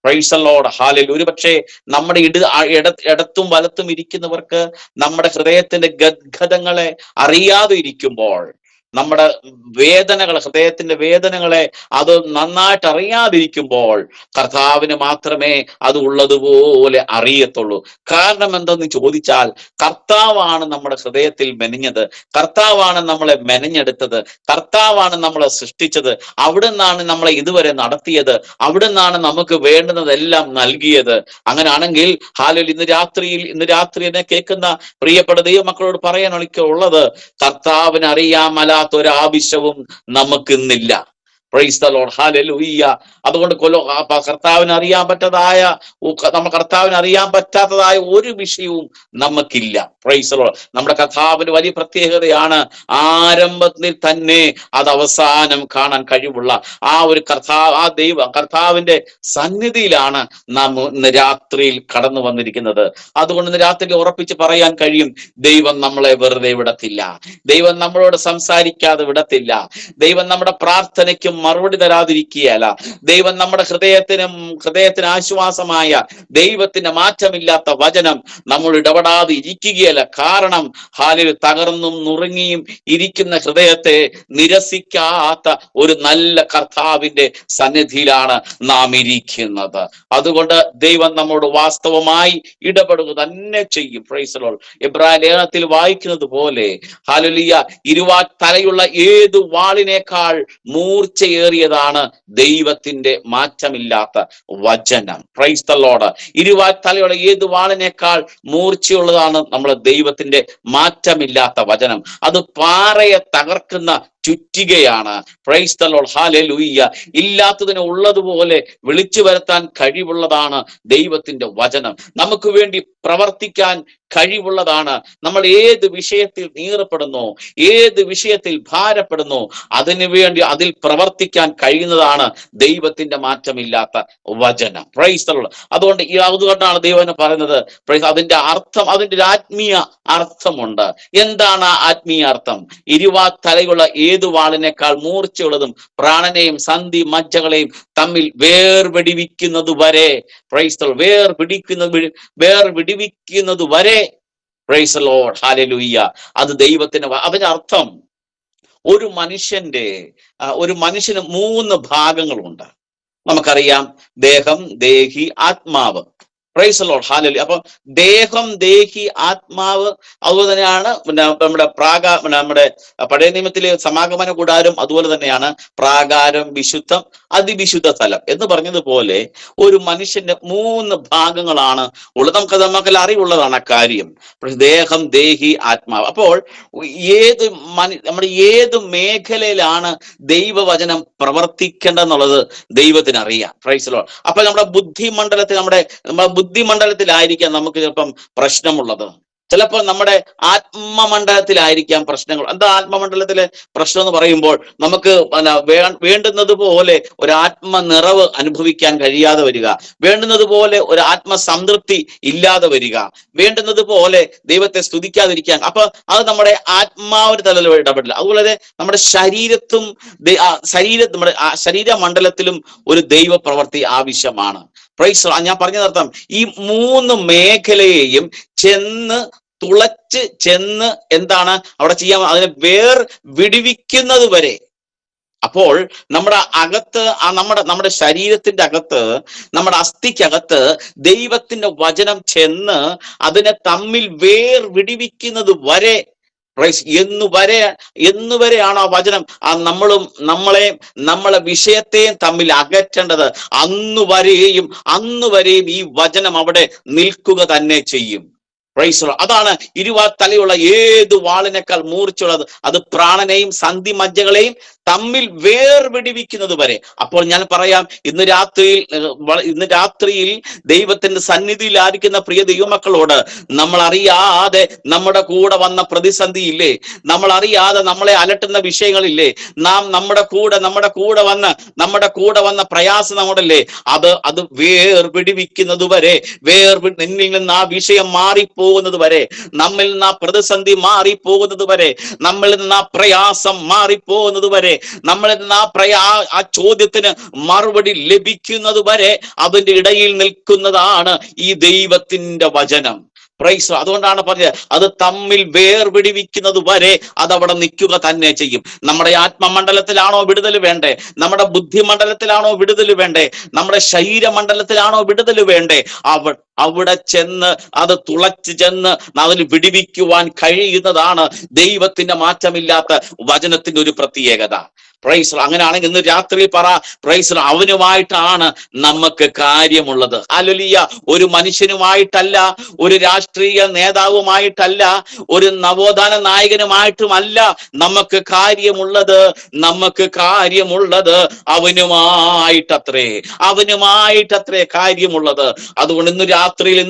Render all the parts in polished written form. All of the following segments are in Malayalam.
Price the Lord, hallelujah. ഒരുപക്ഷെ നമ്മുടെ ഇടത്തും വലത്തും ഇരിക്കുന്നവർക്ക് നമ്മുടെ ഹൃദയത്തിന്റെ ഗദ്ഗതങ്ങളെ അറിയാതെ ഇരിക്കുമ്പോൾ, നമ്മുടെ വേദനകൾ, ഹൃദയത്തിന്റെ വേദനകളെ അത് നന്നായിട്ട് അറിയാതിരിക്കുമ്പോൾ കർത്താവിന് മാത്രമേ അത് ഉള്ളതുപോലെ അറിയത്തുള്ളൂ. കാരണം എന്തെന്ന് ചോദിച്ചാൽ, കർത്താവാണ് നമ്മുടെ ഹൃദയത്തിൽ മെനഞ്ഞത്, കർത്താവാണ് നമ്മളെ മെനഞ്ഞെടുത്തത്, കർത്താവാണ് നമ്മളെ സൃഷ്ടിച്ചത്, അവിടെ നിന്നാണ് നമ്മളെ ഇതുവരെ നടത്തിയത്, അവിടെ നിന്നാണ് നമുക്ക് വേണ്ടുന്നതെല്ലാം നൽകിയത്. അങ്ങനെയാണെങ്കിൽ ഹല്ലേലൂയ, ഇന്ന് രാത്രി എന്നെ കേൾക്കുന്ന പ്രിയപ്പെട്ട ദൈവമക്കളോട് പറയാൻ ഉള്ളത്, കർത്താവിന് അറിയാമല്ലാത്ത ഒരാവശ്യവും നമുക്കിന്നില്ല. Praise the Lord, hallelujah. അതുകൊണ്ട് കർത്താവിന് അറിയാൻ പറ്റാത്തതായ ഒരു വിഷയവും നമുക്കില്ല. Praise the Lord. നമ്മുടെ കർത്താവിന് വലിയ പ്രത്യേകതയാണ്, ആരംഭത്തിൽ തന്നെ അത് അവസാനം കാണാൻ കഴിവുള്ള ഒരു കർത്താവിന്റെ സന്നിധിയിലാണ് നാം ഇന്ന് രാത്രിയിൽ കടന്നു വന്നിരിക്കുന്നത്. അതുകൊണ്ട് ഇന്ന് രാത്രി ഉറപ്പിച്ച് പറയാൻ കഴിയും, ദൈവം നമ്മളെ വെറുതെ വിടത്തില്ല, ദൈവം നമ്മളോട് സംസാരിക്കാതെ വിടത്തില്ല, ദൈവം നമ്മുടെ പ്രാർത്ഥനയ്ക്കും മറുപടി തരാതിരിക്കുകയല്ല, ദൈവം നമ്മുടെ ഹൃദയത്തിന് ആശ്വാസമായ ദൈവത്തിന്റെ മാറ്റമില്ലാത്ത വചനം നമ്മൾ ഇടപെടാതെ ഇരിക്കുകയല്ല. കാരണം തകർന്നും നുറുങ്ങിയും ഇരിക്കുന്ന ഹൃദയത്തെ നിരസിക്കാത്ത ഒരു നല്ല കർത്താവിന്റെ സന്നിധിയിലാണ് നാം ഇരിക്കുന്നത്. അതുകൊണ്ട് ദൈവം നമ്മോട് വാസ്തവമായി ഇടപെടുക തന്നെ ചെയ്യും. Price the Lord. എബ്രായ ലേഖനത്തിൽ വായിക്കുന്നത് പോലെ ഹല്ലേലൂയ, തലയുള്ള ഏതു വാളിനേക്കാൾ മൂർച്ചയേറിയതാണ് ദൈവത്തിന്റെ മാറ്റമില്ലാത്ത വചനം. Price the Lord. തലയുള്ള ഏതു വാളിനേക്കാൾ മൂർച്ചയുള്ളതാണ് നമ്മുടെ ദൈവത്തിന്റെ മാറ്റമില്ലാത്ത വചനം. അത് പാറയെ തകർക്കുന്ന ചുറ്റികയാണ്. Praise the Lord, hallelujah. ഇല്ലാത്തതിനെ ഉള്ളതുപോലെ വിളിച്ചു വരുത്താൻ കഴിവുള്ളതാണ് ദൈവത്തിന്റെ വചനം. നമുക്ക് വേണ്ടി പ്രവർത്തിക്കാൻ കഴിവുള്ളതാണ്. നമ്മൾ ഏത് വിഷയത്തിൽ നീറപ്പെടുന്നു, ഏത് വിഷയത്തിൽ ഭാരപ്പെടുന്നു, അതിൽ പ്രവർത്തിക്കാൻ കഴിയുന്നതാണ് ദൈവത്തിന്റെ മാറ്റമില്ലാത്ത വചനം. Price the Lord. അതുകൊണ്ടാണ് ദൈവം പറയുന്നത്, അതിന്റെ അർത്ഥം, അതിന്റെ ഒരു ആത്മീയ അർത്ഥമുണ്ട്. എന്താണ് ആ ആത്മീയ അർത്ഥം? തലയുള്ള ഏതു വാളിനേക്കാൾ മൂർച്ചയുള്ളതും പ്രാണനെയും സന്ധി മജ്ജകളെയും തമ്മിൽ വേർപിടിവിക്കുന്നത് വരെ, പ്രൈസ് ദി ലോർഡ്, വേർപിടിവിക്കുന്നത് വരെ, പ്രൈസ് ദി ലോർഡ്, ഹല്ലേലൂയ. അത് ദൈവത്തിന്, അതിന്റെ അർത്ഥം ഒരു മനുഷ്യന് 3 ഭാഗങ്ങളുണ്ട്. നമുക്കറിയാം, ദേഹം, ദേഹി, ആത്മാവ്. Price the Lord, hallelujah. അപ്പൊ ദേഹം, ദേഹി, ആത്മാവ്, അതുപോലെ തന്നെയാണ് നമ്മുടെ പഴയ നിയമത്തിലെ സമാഗമന കൂടാരം, അതുപോലെ തന്നെയാണ് പ്രാകാരം, വിശുദ്ധം, അതിവിശുദ്ധ സ്ഥലം എന്ന് പറഞ്ഞതുപോലെ ഒരു മനുഷ്യന്റെ 3 ഭാഗങ്ങളാണ് ഉള്ളത്. നമുക്കെല്ലാം അറിവുള്ളതാണ് കാര്യം. ദേഹം, ദേഹി, ആത്മാവ്. അപ്പോൾ നമ്മുടെ ഏത് മേഖലയിലാണ് ദൈവവചനം പ്രവർത്തിക്കേണ്ടെന്നുള്ളത് ദൈവത്തിന് അറിയാം. Price the Lord. അപ്പൊ നമ്മുടെ ബുദ്ധിമണ്ഡലത്തിലായിരിക്കാം നമുക്ക് ചിലപ്പം പ്രശ്നമുള്ളത്, ചിലപ്പോൾ നമ്മുടെ ആത്മമണ്ഡലത്തിലായിരിക്കാം പ്രശ്നങ്ങൾ. എന്താ ആത്മമണ്ഡലത്തിലെ പ്രശ്നം എന്ന് പറയുമ്പോൾ, നമുക്ക് വേണ്ടുന്നത് പോലെ ഒരു ആത്മനിറവ് അനുഭവിക്കാൻ കഴിയാതെ വരിക, വേണ്ടുന്നത് പോലെ ഒരു ആത്മസംതൃപ്തി ഇല്ലാതെ വരിക, വേണ്ടുന്നത് പോലെ ദൈവത്തെ സ്തുതിക്കാതിരിക്കാൻ. അപ്പൊ അത് നമ്മുടെ ആത്മാവിന്റെ തലത്തിൽ ഇടപെടില്ല. അതുപോലെ നമ്മുടെ നമ്മുടെ ശരീരമണ്ഡലത്തിലും ഒരു ദൈവ പ്രവൃത്തി ആവശ്യമാണ്. പ്രൈസ്. ഞാൻ പറഞ്ഞതർത്ഥം, ഈ 3 മേഖലയെയും ചെന്ന് എന്താണ് അവിടെ ചെയ്യാൻ, അതിനെ വിടുവിക്കുന്നത് വരെ. അപ്പോൾ നമ്മുടെ അകത്ത്, നമ്മുടെ ശരീരത്തിന്റെ അകത്ത്, നമ്മുടെ അസ്ഥിക്കകത്ത് ദൈവത്തിന്റെ വചനം ചെന്ന് അതിനെ തമ്മിൽ വിടുവിക്കുന്നത് വരെ, എന്നുവരെയാണ് ആ വചനം നമ്മളെ വിഷയത്തെയും തമ്മിൽ അകറ്റേണ്ടത്. അന്നുവരെയും ഈ വചനം അവിടെ നിൽക്കുക തന്നെ ചെയ്യും. പ്രൈസ്. അതാണ് തലയുള്ള ഏതു വാളിനേക്കാൾ മൂർച്ചയുള്ളത്, അത് പ്രാണനെയും സന്ധി മജ്ജകളെയും തമ്മിൽ വേർപിടിവിക്കുന്നത് വരെ. അപ്പോൾ ഞാൻ പറയാം, ഇന്ന് രാത്രിയിൽ ദൈവത്തിന്റെ സന്നിധിയിലായിരിക്കുന്ന പ്രിയ ദൈവമക്കളോട്, നമ്മൾ അറിയാതെ നമ്മുടെ കൂടെ വന്ന പ്രതിസന്ധി ഇല്ലേ, നമ്മൾ അറിയാതെ നമ്മളെ അലട്ടുന്ന വിഷയങ്ങളില്ലേ, നമ്മുടെ കൂടെ വന്ന പ്രയാസം നമ്മളില്ലേ, അത് വേർപിടിവിക്കുന്നത് വരെ, നിന്നിൽ നിന്ന് ആ വിഷയം മാറിപ്പോകുന്നത് വരെ, നമ്മിൽ നിന്ന് ആ പ്രതിസന്ധി മാറിപ്പോകുന്നത് വരെ, നമ്മിൽ നിന്ന് ആ പ്രയാസം മാറിപ്പോകുന്നത് വരെ, നമ്മൾ ആ ചോദ്യത്തിന് മറുപടി ലഭിക്കുന്നത് വരെ അതിന്റെ ഇടയിൽ നിൽക്കുന്നതാണ് ഈ ദൈവത്തിന്റെ വചനം. പ്രൈസ്. അതുകൊണ്ടാണ് പറഞ്ഞത്, അത് തമ്മിൽ വേർപിടിവിക്കുന്നത് വരെ അതവിടെ നിൽക്കുക തന്നെ ചെയ്യും. നമ്മുടെ ആത്മമണ്ഡലത്തിലാണോ വിടുതൽ വേണ്ടേ? നമ്മുടെ ബുദ്ധിമണ്ഡലത്തിലാണോ വിടുതൽ വേണ്ടേ? നമ്മുടെ ശരീരമണ്ഡലത്തിലാണോ വിടുതൽ വേണ്ടേ? അവിടെ ചെന്ന് അത് തുളച്ചു ചെന്ന് അതിന് വിടുവിക്കുവാൻ കഴിയുന്നതാണ് ദൈവത്തിന്റെ മാറ്റമില്ലാത്ത വചനത്തിന്റെ ഒരു പ്രത്യേകത. പ്രൈസ്. അങ്ങനെയാണെങ്കിൽ ഇന്ന് രാത്രി പറ, പ്രൈസ്, അവനുമായിട്ടാണ് നമുക്ക് കാര്യമുള്ളത്. ഹല്ലേലൂയ. ഒരു മനുഷ്യനുമായിട്ടല്ല, ഒരു രാഷ്ട്രീയ നേതാവുമായിട്ടല്ല, ഒരു നവോത്ഥാന നായകനുമായിട്ടുമല്ല നമുക്ക് കാര്യമുള്ളത്. നമുക്ക് കാര്യമുള്ളത് അവനുമായിട്ടത്രേ കാര്യമുള്ളത്. അതുകൊണ്ട് ഇന്ന് രാത്രിയിൽ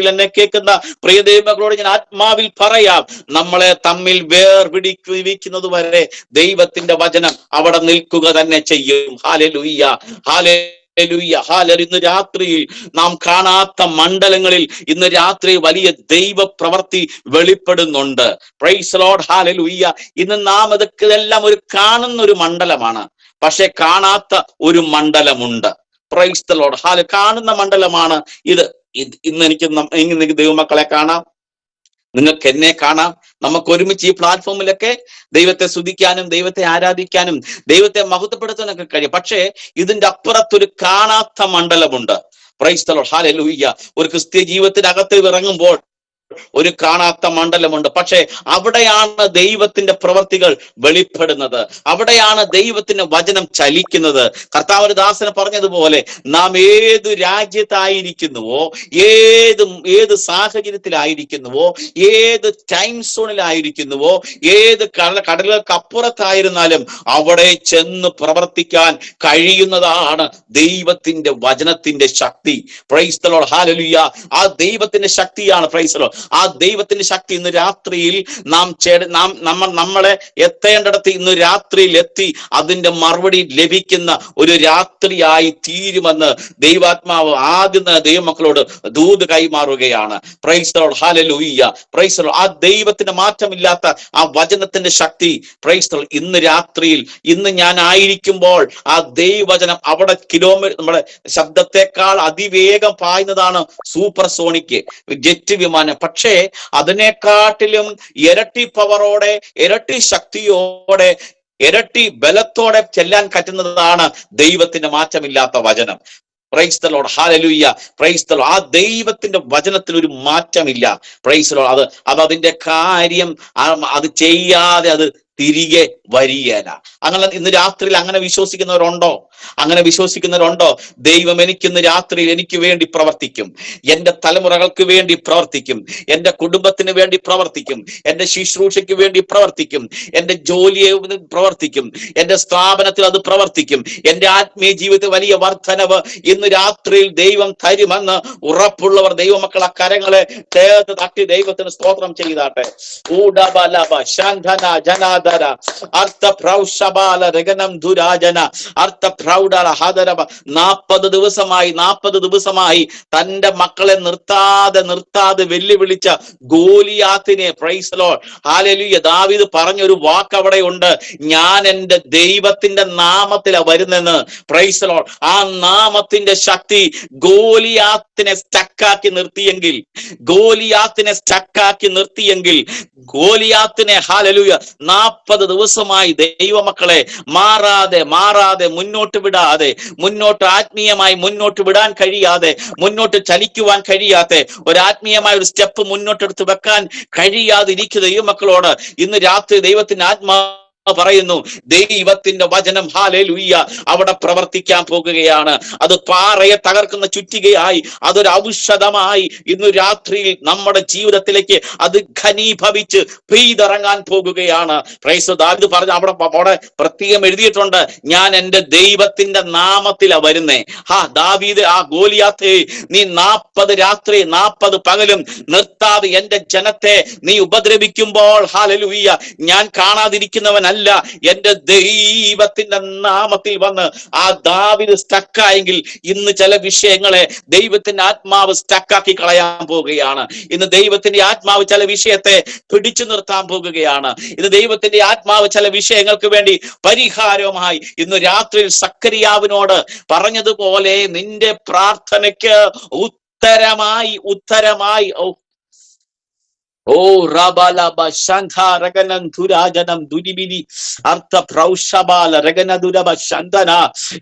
എന്നെ കേൾക്കുന്ന പ്രിയ ദൈവമക്കളോട് ഞാൻ ആത്മാവിൽ പറയാം, നമ്മളെ തമ്മിൽ വേർപിടിക്കുന്നത് വരെ ദൈവത്തിന്റെ വചനം അവിടെ നിൽക്കുക തന്നെ ചെയ്യും. Hallelujah, hallelujah, hallelujah. ഇന്ന് രാത്രിയിൽ നാം കാണാത്ത മണ്ഡലങ്ങളിൽ ഇന്ന് രാത്രി വലിയ ദൈവ പ്രവൃത്തി വെളിപ്പെടുന്നുണ്ട്. Price Lord, hallelujah. ഇന്ന് നാം ഇതെല്ലാം ഒരു കാണുന്ന ഒരു മണ്ഡലമാണ്, പക്ഷെ കാണാത്ത ഒരു മണ്ഡലമുണ്ട്. Praise the Lord, hallelujah. കാണുന്ന മണ്ഡലമാണ് ഇത്. ഇന്ന് എനിക്ക് ദൈവമക്കളെ കാണാം, നിങ്ങൾക്ക് എന്നെ കാണാം. നമുക്ക് ഒരുമിച്ച് ഈ പ്ലാറ്റ്ഫോമിലൊക്കെ ദൈവത്തെ സ്തുതിക്കാനും ദൈവത്തെ ആരാധിക്കാനും ദൈവത്തെ മഹത്വപ്പെടുത്താനൊക്കെ കഴിയും. പക്ഷേ ഇതിന്റെ അപ്പുറത്തൊരു കാണാത്ത മണ്ഡലമുണ്ട്. Praise the Lord, hallelujah. ഒരു ക്രിസ്ത്യ ജീവിതത്തിനകത്ത് ഇറങ്ങുമ്പോൾ ഒരു കാണാത്ത മണ്ഡലമുണ്ട്. പക്ഷെ അവിടെയാണ് ദൈവത്തിന്റെ പ്രവർത്തികൾ വെളിപ്പെടുന്നത്. അവിടെയാണ് ദൈവത്തിന്റെ വചനം ചലിക്കുന്നത്. കർത്താവിന്റെ ദാസന് പറഞ്ഞതുപോലെ, നാം ഏത് രാജ്യത്തായിരിക്കുന്നുവോ, ഏത് സാഹചര്യത്തിലായിരിക്കുന്നുവോ, ഏത് ടൈം സോണിലായിരിക്കുന്നുവോ, ഏത് കടലുകൾക്ക് അപ്പുറത്തായിരുന്നാലും അവിടെ ചെന്ന് പ്രവർത്തിക്കാൻ കഴിയുന്നതാണ് ദൈവത്തിന്റെ വചനത്തിന്റെ ശക്തി. Praise the Lord, hallelujah. ആ ദൈവത്തിന്റെ ശക്തിയാണ്. Praise the Lord. ആ ദൈവത്തിന്റെ ശക്തി ഇന്ന് രാത്രിയിൽ നമ്മളെ എത്തേണ്ടിടത്ത് ഇന്ന് രാത്രിയിൽ എത്തി അതിന്റെ മറുപടി ലഭിക്കുന്ന ഒരു രാത്രിയായി തീരുമെന്ന് ദൈവാത്മാവ് ആദ്യം ദൈവമക്കളോട് ദൂത് കൈമാറുകയാണ്. Praise the Lord, hallelujah. Praise the Lord. ആ ദൈവത്തിന്റെ മാറ്റമില്ലാത്ത ആ വചനത്തിന്റെ ശക്തി, പ്രൈസ് ദി ലോർഡ്, ഇന്ന് രാത്രിയിൽ ഇന്ന് ഞാൻ ആയിരിക്കുമ്പോൾ ആ ദൈവവചനം അവിടെ നമ്മുടെ ശബ്ദത്തെക്കാൾ അതിവേഗം പായുന്നതാണ് സൂപ്പർ സോണിക് ജെറ്റ് വിമാനം. പക്ഷേ അതിനെക്കാട്ടിലും ഇരട്ടി പവറോടെ, ഇരട്ടി ശക്തിയോടെ, ഇരട്ടി ബലത്തോടെ ചെല്ലാൻ പറ്റുന്നതാണ് ദൈവത്തിന്റെ മാറ്റമില്ലാത്ത വചനം. Price the Lord, hallelujah. Praise the Lord. ആ ദൈവത്തിന്റെ വചനത്തിന് ഒരു മാറ്റമില്ല. Price the Lord. അത് അതിന്റെ കാര്യം അത് ചെയ്യാതെ അത് തിരികെ വരികയില്ല. അങ്ങനെ ഇന്ന് രാത്രിയിൽ അങ്ങനെ വിശ്വസിക്കുന്നവരുണ്ടോ? ദൈവം എനിക്കിന്ന് രാത്രിയിൽ എനിക്ക് വേണ്ടി പ്രവർത്തിക്കും, എന്റെ തലമുറകൾക്ക് വേണ്ടി പ്രവർത്തിക്കും, എന്റെ കുടുംബത്തിന് വേണ്ടി പ്രവർത്തിക്കും, എന്റെ ശുശ്രൂഷയ്ക്ക് വേണ്ടി പ്രവർത്തിക്കും, എന്റെ ജോലിയെ പ്രവർത്തിക്കും, എന്റെ സ്ഥാപനത്തിൽ അത് പ്രവർത്തിക്കും, എന്റെ ആത്മീയ ജീവിതത്തിൽ വലിയ വർധനവ് ഇന്ന് രാത്രിയിൽ ദൈവം തരുമെന്ന് ഉറപ്പുള്ളവർ ദൈവമക്കൾ ആ കരങ്ങളെ ചേർത്ത് തട്ടി ദൈവത്തിന് സ്തോത്രം ചെയ്താട്ടെ. അർത്ഥ പ്രൗഷബാല രഗനം ദുരാജന അർത്ഥ പ്രൗഢ ഹാദരബ. 40 ദിവസമായി തന്റെ മക്കളെ നിർത്താതെ വെല്ലുവിളിച്ച ഗോലിയാത്തിനെ, പ്രൈസ് ദി ലോർഡ്, ഹല്ലേലൂയ. ദാവീദ് പറഞ്ഞൊരു വാക്ക് അവിടെ ഉണ്ട്, ഞാൻ എന്റെ ദൈവത്തിന്റെ നാമത്തിലാ വരുന്നെന്ന്. Praise the Lord. ആ നാമത്തിന്റെ ശക്തി ഗോലിയാത്തിനെ സ്റ്റക്കാക്കി നിർത്തിയെങ്കിൽ, ഗോലിയാത്തിനെ ഹല്ലേലൂയ 40 ദിവസമായി ദൈവമക്കളെ മാറാതെ മുന്നോട്ട് വിടാതെ, ആത്മീയമായി മുന്നോട്ട് വിടാൻ കഴിയാതെ, മുന്നോട്ട് ചലിക്കുവാൻ കഴിയാതെ, ആത്മീയമായ ഒരു സ്റ്റെപ്പ് മുന്നോട്ടെടുത്ത് വെക്കാൻ കഴിയാതെ ഇരിക്കുന്ന ദൈവമക്കളോട് ഇന്ന് രാത്രി ദൈവത്തിന്റെ ആത്മാവ് പറയുന്നു, ദൈവത്തിന്റെ വചനം ഹല്ലേലൂയ അവിടെ പ്രവർത്തിക്കാൻ പോകുകയാണ്. അത് പാറയെ തകർക്കുന്ന ചുറ്റികയായി, അതൊരു ഔഷധമായി ഇന്ന് രാത്രിയിൽ നമ്മുടെ ജീവിതത്തിലേക്ക് അത് ഘനീഭവിച്ച് പെയ്തിറങ്ങാൻ പോകുകയാണ്. പ്രൈസ് ദാവീദ് പറഞ്ഞ അവിടെ പ്രത്യേകം എഴുതിയിട്ടുണ്ട്, ഞാൻ എന്റെ ദൈവത്തിന്റെ നാമത്തിലാ വരുന്നേ. ദാവീദ്, ആ ഗോലിയാത്തെ നീ 40 രാത്രി 40 പകലും നിർത്താതെ എന്റെ ജനത്തെ നീ ഉപദ്രവിക്കുമ്പോൾ, ഹല്ലേലൂയ, ഞാൻ കാണാതിരിക്കുന്നവനല്ല, അല്ല, എന്റെ ദൈവത്തിന്റെ നാമത്തിൽ വന്ന് ആ ദാവീദ് സ്റ്റക്കായെങ്കിൽ ഇന്ന് ചില വിഷയങ്ങളെ ദൈവത്തിന്റെ ആത്മാവ് സ്റ്റക്കാക്കി കളയാൻ പോകുകയാണ്. ഇന്ന് ദൈവത്തിന്റെ ആത്മാവ് ചില വിഷയത്തെ പിടിച്ചു നിർത്താൻ പോകുകയാണ്. ഇന്ന് ദൈവത്തിന്റെ ആത്മാവ് ചില വിഷയങ്ങൾക്ക് വേണ്ടി പരിഹാരവുമായി ഇന്ന് രാത്രിയിൽ സക്കറിയാവിനോട് പറഞ്ഞതുപോലെ നിന്റെ പ്രാർത്ഥനയ്ക്ക് ഉത്തരമായി ഓ റബലബ ശംഖാരകനം ദുരാജനം ദുരിബിനി അർത്ഥ പ്രൗഷബാല രഗനദുരബ ശന്തന.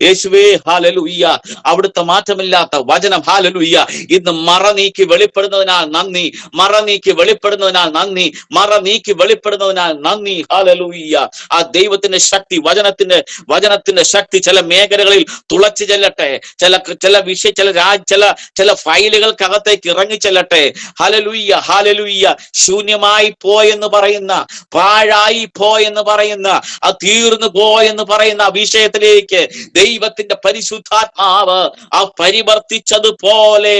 യേശുവേ ഹല്ലേലൂയ. അവിടുത്തെ മാറ്റമില്ലാത്ത വചനം ഹല്ലേലൂയ ഇന്ന് മറ നീക്കി വെളിപ്പെടുന്നതിനാൽ നന്ദി, മറ നീക്കി വെളിപ്പെടുന്നതിനാൽ നന്ദി, മറ നീക്കി വെളിപ്പെടുന്നതിനാൽ നന്ദി. ഹല്ലേലൂയ. ആ ദൈവത്തിന്റെ ശക്തി, വചനത്തിന്റെ ശക്തി ചില മേഖലകളിൽ തുളച്ചു ചെല്ലട്ടെ. ചില ഫയലുകൾക്കകത്തേക്ക് ഇറങ്ങി ചെല്ലട്ടെ. Hallelujah hallelujah. ശൂന്യമായി പോയെന്ന് പറയുന്ന, പാഴായി പോയെന്ന് പറയുന്ന, അത് തീർന്നു പോയെന്ന് പറയുന്ന വിഷയത്തിലേക്ക് ദൈവത്തിന്റെ പരിശുദ്ധാത്മാവ് ആ പരിവർത്തിച്ചതുപോലെ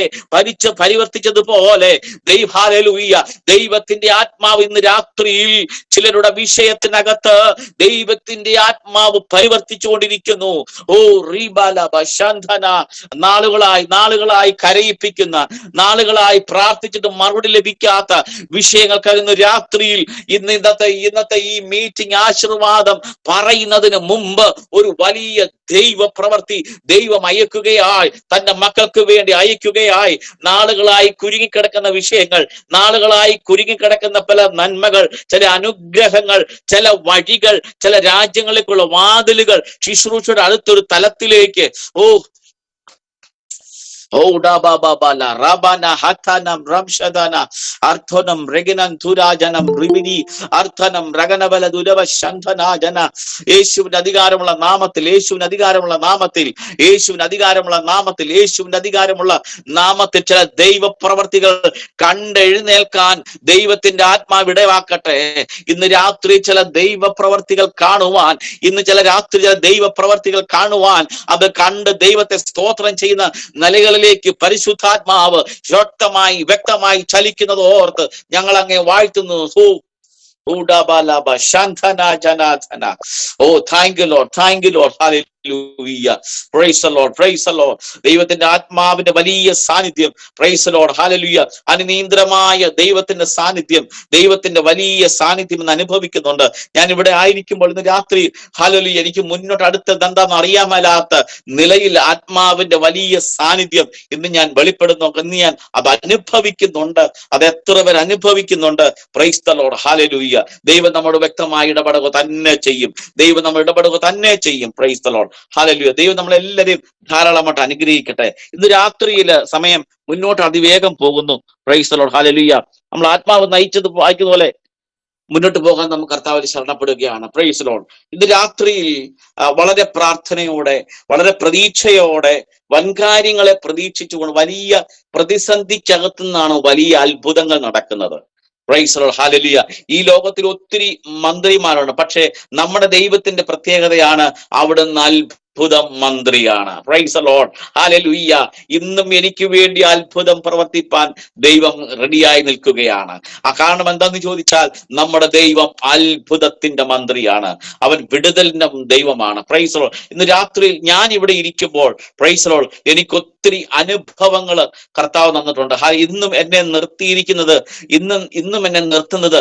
ഹല്ലേലൂയ ദൈവത്തിന്റെ ആത്മാവ് ഇന്ന് രാത്രിയിൽ ചിലരുടെ വിഷയത്തിനകത്ത് ദൈവത്തിന്റെ ആത്മാവ് പരിവർത്തിച്ചുകൊണ്ടിരിക്കുന്നു. ഓ റീബാലബ ശന്ധന. നാളുകളായി കരയിപ്പിക്കുന്ന, നാളുകളായി പ്രാർത്ഥിച്ചിട്ട് മറുപടി ലഭിക്കാത്ത വിഷയങ്ങൾക്ക് ഇന്ന് രാത്രിയിൽ ഇന്നത്തെ ഈ മീറ്റിംഗ് ആശീർവാദം പറയുന്നതിന് മുമ്പ് ഒരു വലിയ ദൈവ പ്രവൃത്തി ദൈവം അയക്കുകയായി, തന്റെ മക്കൾക്ക് വേണ്ടി അയക്കുകയായി. നാളുകളായി കുരുങ്ങിക്കിടക്കുന്ന വിഷയങ്ങൾ, നാളുകളായി കുരുങ്ങിക്കിടക്കുന്ന പല നന്മകൾ, ചില അനുഗ്രഹങ്ങൾ, ചില വഴികൾ, ചില രാജ്യങ്ങളിലേക്കുള്ള വാതിലുകൾ ശുശ്രൂഷയുടെ അടുത്തൊരു തലത്തിലേക്ക് അർത്ഥനം രഗനം തുരാജനം റിവിനി അർത്ഥനം രഗനബല ദുരവ ശന്ധനാജന. യേശുവിന്റെ അധികാരമുള്ള നാമത്തിൽ, യേശുവിന്റെ അധികാരമുള്ള നാമത്തിൽ, യേശുവിന്റെ അധികാരമുള്ള നാമത്തിൽ, യേശുവിന്റെ അധികാരമുള്ള നാമത്തിൽ ചില ദൈവ പ്രവർത്തികൾ കണ്ടെഴുന്നേൽക്കാൻ ദൈവത്തിന്റെ ആത്മാവ് ഇടയാക്കട്ടെ. ഇന്ന് രാത്രി ചില ദൈവ പ്രവർത്തികൾ കാണുവാൻ, ചില ദൈവ പ്രവർത്തികൾ കാണുവാൻ, അത് കണ്ട് ദൈവത്തെ സ്തോത്രം ചെയ്യുന്ന നിലകളിലേക്ക് പരിശുദ്ധാത്മാവ് വ്യക്തമായി ചലിക്കുന്നത് ഓർത്ത് ഞങ്ങൾ അങ്ങേ വാഴ്ത്തുന്നു. ദൈവത്തിന്റെ ആത്മാവിന്റെ വലിയ സാന്നിധ്യം. Price the Lord. ഹല്ലേലൂയ. അനിയന്ത്രിതമായ ദൈവത്തിന്റെ സാന്നിധ്യം, ദൈവത്തിന്റെ വലിയ സാന്നിധ്യം എന്ന് അനുഭവിക്കുന്നുണ്ട്. ഞാൻ ഇവിടെ ആയിരിക്കുമ്പോൾ ഇന്ന് രാത്രി ഹല്ലേലൂയ എനിക്ക് മുന്നോട്ട് അടുത്തത് എന്താണെന്ന് അറിയാമല്ലാത്ത നിലയിൽ ആത്മാവിന്റെ വലിയ സാന്നിധ്യം ഇന്ന് ഞാൻ വെളിപ്പെടുന്നു. ഇന്ന് ഞാൻ അത് അനുഭവിക്കുന്നുണ്ട്. അത് എത്ര പേർ അനുഭവിക്കുന്നുണ്ട്? Price the Lord. ഹല്ലേലൂയ. ദൈവം നമ്മോട് വ്യക്തമായി ഇടപെടുക തന്നെ ചെയ്യും. ദൈവം നമ്മൾ ഇടപെടുക തന്നെ ചെയ്യും. Price the Lord. ഹല്ലേലൂയ. ദൈവം നമ്മളെല്ലാവരെയും ധാരാളമായിട്ട് അനുഗ്രഹിക്കട്ടെ. ഇന്ന് രാത്രിയില് സമയം മുന്നോട്ട് അതിവേഗം പോകുന്നു. Price the Lord. ഹല്ലേലൂയ. നമ്മൾ ആത്മാവ് വായിക്കുന്ന പോലെ മുന്നോട്ട് പോകാൻ നമുക്ക് കർത്താവിൽ ശരണപ്പെടുകയാണ്. Price the Lord. ഇന്ന് രാത്രിയിൽ വളരെ പ്രാർത്ഥനയോടെ, വളരെ പ്രതീക്ഷയോടെ, വൻകാര്യങ്ങളെ പ്രതീക്ഷിച്ചുകൊണ്ട് വലിയ പ്രതിസന്ധിക്കകത്തു നിന്നാണ് വലിയ അത്ഭുതങ്ങൾ നടക്കുന്നത്. Price the Lord. ഹല്ലേലൂയ. ഈ ലോകത്തിൽ ഒത്തിരി മന്ത്രിമാരുണ്ട്, പക്ഷേ നമ്മുടെ ദൈവത്തിന്റെ പ്രത്യേകതയാണ് അവിടുന്ന് അത്ഭുതം മന്ത്രിയാണ്. Price the Lord. ഹല്ലേലൂയ. ഇന്നും എനിക്ക് വേണ്ടി അത്ഭുതം പ്രവർത്തിപ്പാൻ ദൈവം റെഡിയായി നിൽക്കുകയാണ്. ആ കാരണം എന്താന്ന് ചോദിച്ചാൽ നമ്മുടെ ദൈവം അത്ഭുതത്തിന്റെ മന്ത്രിയാണ്. അവൻ വിടുതലിന്റെ ദൈവമാണ്. Price the Lord. ഇന്ന് രാത്രി ഞാൻ ഇവിടെ ഇരിക്കുമ്പോൾ പ്രൈസ് ദി ലോർഡ് എനിക്ക് ഒത്തിരി അനുഭവങ്ങൾ കർത്താവ് തന്നിട്ടുണ്ട്. ഇന്നും എന്നെ നിർത്തുന്നത്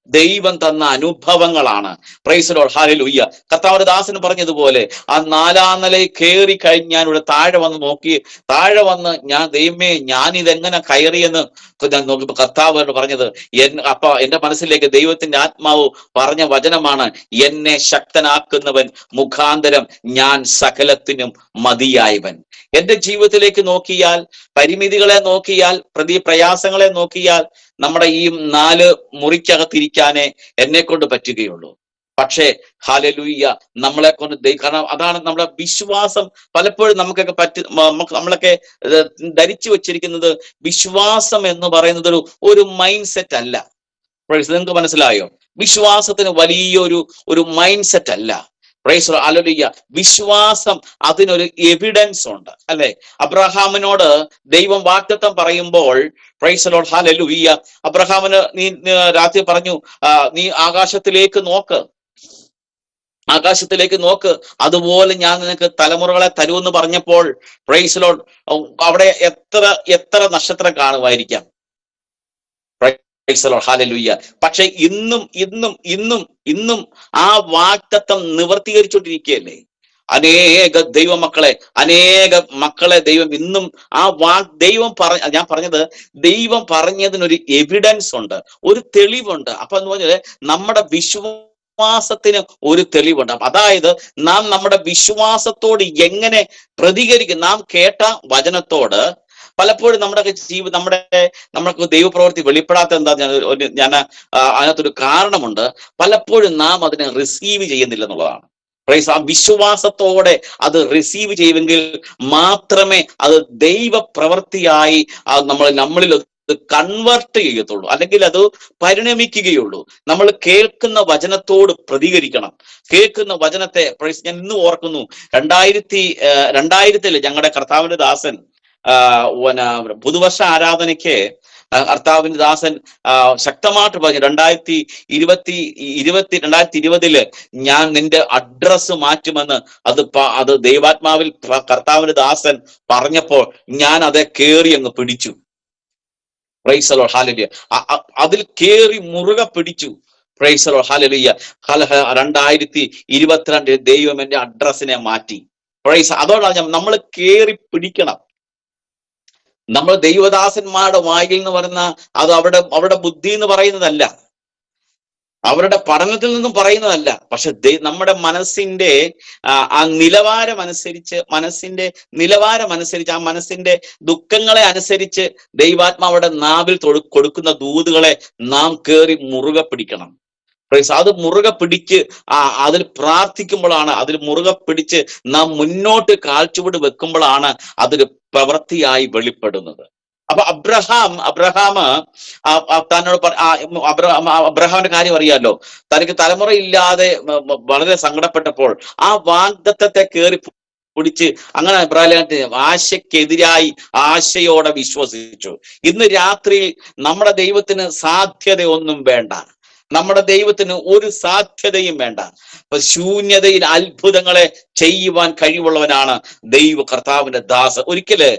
ദൈവം തന്ന അനുഭവങ്ങളാണ്. Price the Lord. ഹല്ലേലൂയ. കർത്താവിന്റെ ദാസന് പറഞ്ഞതുപോലെ ആ 4-ാം നിലയിൽ കയറി കഴിഞ്ഞ് ഞാൻ ഇവിടെ താഴെ വന്ന് ഞാൻ ദൈവമേ ഞാനിതെങ്ങനെ കയറിയെന്ന് ഞാൻ നോക്കിയപ്പോൾ കർത്താവ് പറഞ്ഞത് അപ്പൊ എന്റെ മനസ്സിലേക്ക് ദൈവത്തിന്റെ ആത്മാവ് പറഞ്ഞ വചനമാണ്, എന്നെ ശക്തനാക്കുന്നവൻ മുഖാന്തരം ഞാൻ സകലത്തിനും മതിയായവൻ. എന്റെ ജീവിതത്തിലേക്ക് നോക്കിയാൽ, പരിമിതികളെ നോക്കിയാൽ, പ്രയാസങ്ങളെ നോക്കിയാൽ നമ്മുടെ ഈ 4 മുറിക്കകത്തിരിക്കാനേ എന്നെ കൊണ്ട് പറ്റുകയുള്ളൂ. പക്ഷേ ഹല്ലേലൂയ നമ്മളെ കൊണ്ട് കാരണം അതാണ് നമ്മുടെ വിശ്വാസം. പലപ്പോഴും നമ്മളൊക്കെ ധരിച്ചു വെച്ചിരിക്കുന്നത് വിശ്വാസം എന്ന് പറയുന്നത് ഒരു മൈൻഡ് സെറ്റ് അല്ല. നിങ്ങൾക്ക് മനസ്സിലായോ? വിശ്വാസത്തിന് വലിയൊരു മൈൻഡ് സെറ്റ് അല്ല. Price the Lord. ഹല്ലേലൂയ. വിശ്വാസം അതിനൊരു എവിഡൻസ് ഉണ്ട്, അല്ലെ? അബ്രഹാമിനോട് ദൈവം വാഗ്ദത്തം പറയുമ്പോൾ പ്രൈസ് ദി ലോർഡ്. ഹല്ലേലൂയ. അബ്രഹാമിന് നീ രാത്രി പറഞ്ഞു, നീ ആകാശത്തിലേക്ക് നോക്ക്, ആകാശത്തിലേക്ക് നോക്ക്, അതുപോലെ ഞാൻ നിനക്ക് തലമുറകളെ തരുമെന്ന് പറഞ്ഞപ്പോൾ പ്രൈസ് ലോർഡ്, അവിടെ എത്ര എത്ര നക്ഷത്രം കാണുമായിരിക്കാം. Price Lord, hallelujah. പക്ഷെ ഇന്നും ഇന്നും ഇന്നും ഇന്നും ആ വാഗ്ദത്തം നിവർത്തീകരിച്ചുകൊണ്ടിരിക്കുകയല്ലേ. അനേക ദൈവമക്കളെ, അനേക മക്കളെ ദൈവം ഇന്നും ആ ദൈവം ഞാൻ പറഞ്ഞത്, ദൈവം പറഞ്ഞതിനൊരു എവിഡൻസ് ഉണ്ട്, ഒരു തെളിവുണ്ട്. അപ്പൊ എന്ന് പറഞ്ഞാൽ നമ്മുടെ വിശ്വാസത്തിന് ഒരു തെളിവുണ്ട്. അതായത് നാം നമ്മുടെ വിശ്വാസത്തോട് എങ്ങനെ പ്രതികരിക്കും. നാം കേട്ട വചനത്തോട് പലപ്പോഴും നമ്മൾക്ക് ദൈവപ്രവൃത്തി വെളിപ്പെടാത്ത എന്താ, ഞാൻ അതിനകത്തൊരു കാരണമുണ്ട്. പലപ്പോഴും നാം അതിനെ റിസീവ് ചെയ്യുന്നില്ല എന്നുള്ളതാണ്. പ്രൈസ്, ആ വിശ്വാസത്തോടെ അത് റിസീവ് ചെയ്യുമെങ്കിൽ മാത്രമേ അത് ദൈവപ്രവൃത്തിയായി നമ്മളിൽ കൺവേർട്ട് ചെയ്യത്തുള്ളൂ, അല്ലെങ്കിൽ അത് പരിണമിക്കുകയുള്ളൂ. നമ്മൾ കേൾക്കുന്ന വചനത്തോട് പ്രതികരിക്കണം. കേൾക്കുന്ന വചനത്തെ പ്രൈസ്, ഞാൻ ഇന്ന് ഓർക്കുന്നു, 2000 ഞങ്ങളുടെ കർത്താവിന്റെ ദാസൻ പുതുവർഷ ആരാധനയ്ക്ക് കർത്താവിന്റെ ദാസൻ ശക്തമായിട്ട് പറഞ്ഞു, 2020 ഞാൻ നിന്റെ അഡ്രസ്സ് മാറ്റുമെന്ന് അത് ദൈവാത്മാവിൽ കർത്താവിന്റെ ദാസൻ പറഞ്ഞപ്പോൾ ഞാൻ അത് കേറി അങ്ങ് പിടിച്ചു. Price the Lord, hallelujah. അതിൽ കേറി മുറുകെ പിടിച്ചു. Price the Lord, hallelujah. 2022 ദൈവം എന്റെ അഡ്രസ്സിനെ മാറ്റി. പ്രൈസ്, അതോടാണ് നമ്മൾ കേറി പിടിക്കണം. നമ്മൾ ദൈവദാസന്മാരുടെ വായിൽ എന്ന് പറയുന്ന അത് അവരുടെ ബുദ്ധി എന്ന് പറയുന്നതല്ല, അവരുടെ പഠനത്തിൽ നിന്നും പറയുന്നതല്ല. പക്ഷെ നമ്മുടെ മനസ്സിന്റെ ആ നിലവാരം അനുസരിച്ച്, ആ മനസ്സിന്റെ ദുഃഖങ്ങളെ അനുസരിച്ച് ദൈവാത്മാവിടെ നാവിൽ കൊടുക്കുന്ന ദൂതുകളെ നാം കേറി മുറുകെ പിടിക്കണം. അത് മുറുകെ പിടിച്ച് അതിൽ പ്രാർത്ഥിക്കുമ്പോഴാണ്, അതിൽ മുറുകെ പിടിച്ച് നാം മുന്നോട്ട് കാൽച്ചുവട് വെക്കുമ്പോഴാണ് അതൊരു പ്രവൃത്തിയായി വെളിപ്പെടുന്നത്. അപ്പൊ അബ്രഹാമിന്റെ കാര്യം അറിയാലോ. തനിക്ക് തലമുറയില്ലാതെ വളരെ സങ്കടപ്പെട്ടപ്പോൾ ആ വാഗ്ദത്തത്തെ കയറി പിടിച്ച് അങ്ങനെ അബ്രഹാം ആശയ്ക്കെതിരായി ആശയോടെ വിശ്വസിച്ചു. ഇന്ന് രാത്രി നമ്മുടെ ദൈവത്തിന് സാധ്യതയൊന്നും വേണ്ട, നമ്മുടെ ദൈവത്തിന് ഒരു സാധ്യതയും വേണ്ട. ശൂന്യതയിൽ അത്ഭുതങ്ങളെ ചെയ്യുവാൻ കഴിവുള്ളവനാണ് കർത്താവിന്റെ ദാസൻ. ഒരിക്കല്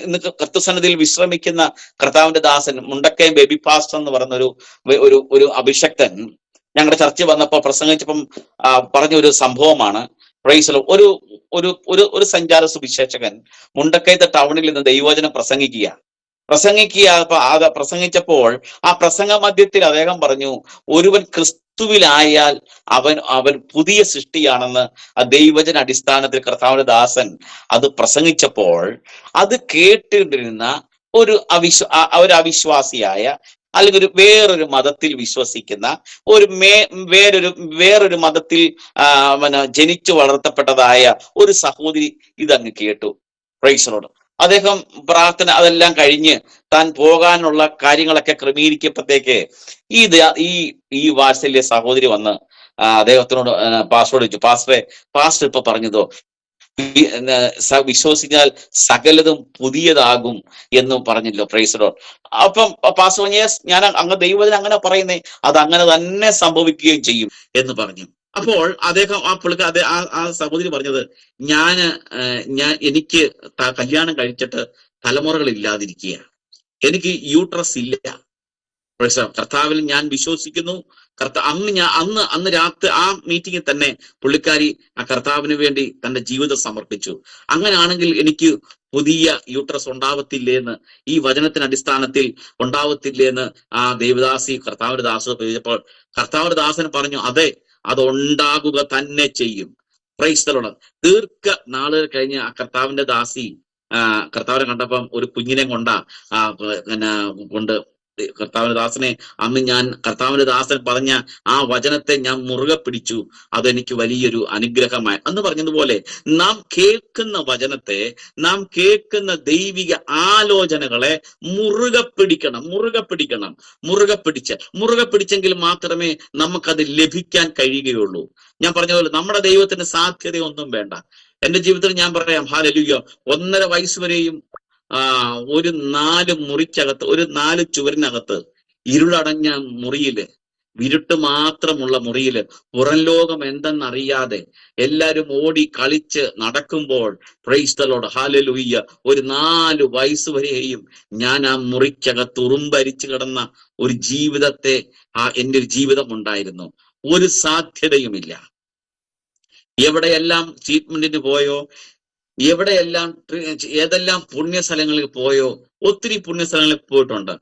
ഇന്ന് കർത്തൃസന്നിധിയിൽ വിശ്രമിക്കുന്ന കർത്താവിന്റെ ദാസൻ മുണ്ടക്കയം ബേബി പാസ്റ്റർ എന്ന് പറയുന്ന ഒരു അഭിഷക്തൻ ഞങ്ങളുടെ ചർച്ച വന്നപ്പോൾ പ്രസംഗിച്ചപ്പം പറഞ്ഞൊരു സംഭവമാണ്. Price the Lord. ഒരു സഞ്ചാര സുവിശേഷകൻ മുണ്ടക്കയത്തെ ടൗണിൽ നിന്ന് ദൈവവചനം പ്രസംഗിച്ചപ്പോൾ ആ പ്രസംഗ മധ്യത്തിൽ അദ്ദേഹം പറഞ്ഞു, ഒരുവൻ ക്രിസ്തുവിലായാൽ അവൻ പുതിയ സൃഷ്ടിയാണെന്ന് ആ ദൈവവചന അടിസ്ഥാനത്തിൽ കർത്താവിന്റെ ദാസൻ അത് പ്രസംഗിച്ചപ്പോൾ അത് കേട്ടിരുന്ന ഒരു അവിശ്വാസിയായ, അല്ലെങ്കിൽ വേറൊരു മതത്തിൽ വിശ്വസിക്കുന്ന വേറൊരു മതത്തിൽ ജനിച്ചു വളർത്തപ്പെട്ടതായ ഒരു സഹോദരി ഇതങ്ങ് കേട്ടു. Price the Lord. അദ്ദേഹം പ്രാർത്ഥന അതെല്ലാം കഴിഞ്ഞ് താൻ പോകാനുള്ള കാര്യങ്ങളൊക്കെ ക്രമീകരിക്കപ്പോഴത്തേക്ക് ഈ വാത്സല്യ സഹോദരി വന്ന് അദ്ദേഹത്തിനോട് പാസ്റ്ററോട് ചോദിച്ചു, പാസ്റ്റർ ഇപ്പൊ പറഞ്ഞതോ വിശ്വസിച്ചാൽ സകലതും പുതിയതാകും എന്നും പറഞ്ഞല്ലോ. Price the Lord. അപ്പം പാസ്റ്റർ പറഞ്ഞു, യെസ്, ഞാൻ അങ്ങ് ദൈവത്തിന് അങ്ങനെ പറയുന്നേ, അത് അങ്ങനെ തന്നെ സംഭവിക്കുകയും ചെയ്യും എന്ന് പറഞ്ഞു. അപ്പോൾ അദ്ദേഹം ആ സഹോദരി പറഞ്ഞത്, എനിക്ക് കല്യാണം കഴിച്ചിട്ട് തലമുറകൾ ഇല്ലാതിരിക്കുക, എനിക്ക് യൂട്രസ് ഇല്ല. കർത്താവിൽ ഞാൻ വിശ്വസിക്കുന്നു. അന്ന് രാത്രി ആ മീറ്റിങ്ങിൽ തന്നെ പുള്ളിക്കാരി ആ കർത്താവിന് വേണ്ടി തന്റെ ജീവിതം സമർപ്പിച്ചു. അങ്ങനെയാണെങ്കിൽ എനിക്ക് പുതിയ യൂട്രസ് ഉണ്ടാവത്തില്ലേന്ന്, ഈ വചനത്തിന്റെ അടിസ്ഥാനത്തിൽ ഉണ്ടാവത്തില്ലേന്ന് ആ ദേവദാസി കർത്താവിന്റെ ദാസ ചോദിച്ചപ്പോൾ കർത്താവിന്റെ ദാസൻ പറഞ്ഞു, അതെ, അതുണ്ടാകുക തന്നെ ചെയ്യും. Price the Lord. ദീർഘ നാളുകൾ കഴിഞ്ഞ് ആ കർത്താവിന്റെ ദാസി കർത്താവിനെ കണ്ടപ്പം ഒരു കുഞ്ഞിനെ കൊണ്ട് കർത്താവിന്റെ ദാസനെ കർത്താവിന്റെ ദാസൻ പറഞ്ഞ ആ വചനത്തെ ഞാൻ മുറുകെ പിടിച്ചു, അതെനിക്ക് വലിയൊരു അനുഗ്രഹമായി എന്ന് പറഞ്ഞതുപോലെ നാം കേൾക്കുന്ന വചനത്തെ, നാം കേൾക്കുന്ന ദൈവിക ആലോചനകളെ മുറുകെ പിടിച്ചെങ്കിൽ മാത്രമേ നമുക്കത് ലഭിക്കാൻ കഴിയുകയുള്ളൂ. ഞാൻ പറഞ്ഞ പോലെ നമ്മുടെ ദൈവത്തിന് സാധ്യതയൊന്നും വേണ്ട. എന്റെ ജീവിതത്തിൽ ഞാൻ പറയാം, ഹല്ലേലൂയ, 1.5 വയസ്സ് വരെയും ഒരു 4 മുറിക്കകത്ത്, ഒരു 4 ചുവരിനകത്ത്, ഇരുളടഞ്ഞ മുറിയില് ഇരുട്ട് മാത്രമുള്ള മുറിയിൽ പുറം ലോകം എന്തെന്നറിയാതെ എല്ലാരും ഓടി കളിച്ച് നടക്കുമ്പോൾ, പ്രൈസ് ദി ലോർഡ്, ഹല്ലേലൂയ, ഒരു 4 വയസ്സ് വരെയും ഞാൻ ആ മുറിക്കകത്ത് ഉറുമ്പരിച്ചു കിടന്ന ഒരു ജീവിതത്തെ എൻ്റെ ഒരു ജീവിതം ഉണ്ടായിരുന്നു. ഒരു സാധ്യതയുമില്ല. എവിടെയെല്ലാം ട്രീറ്റ്മെന്റിന് പോയോ, എവിടെയെല്ലാം ഏതെല്ലാം പുണ്യസ്ഥലങ്ങളിൽ പോയോ, ഒത്തിരി പുണ്യസ്ഥലങ്ങളിൽ പോയിട്ടുണ്ട്.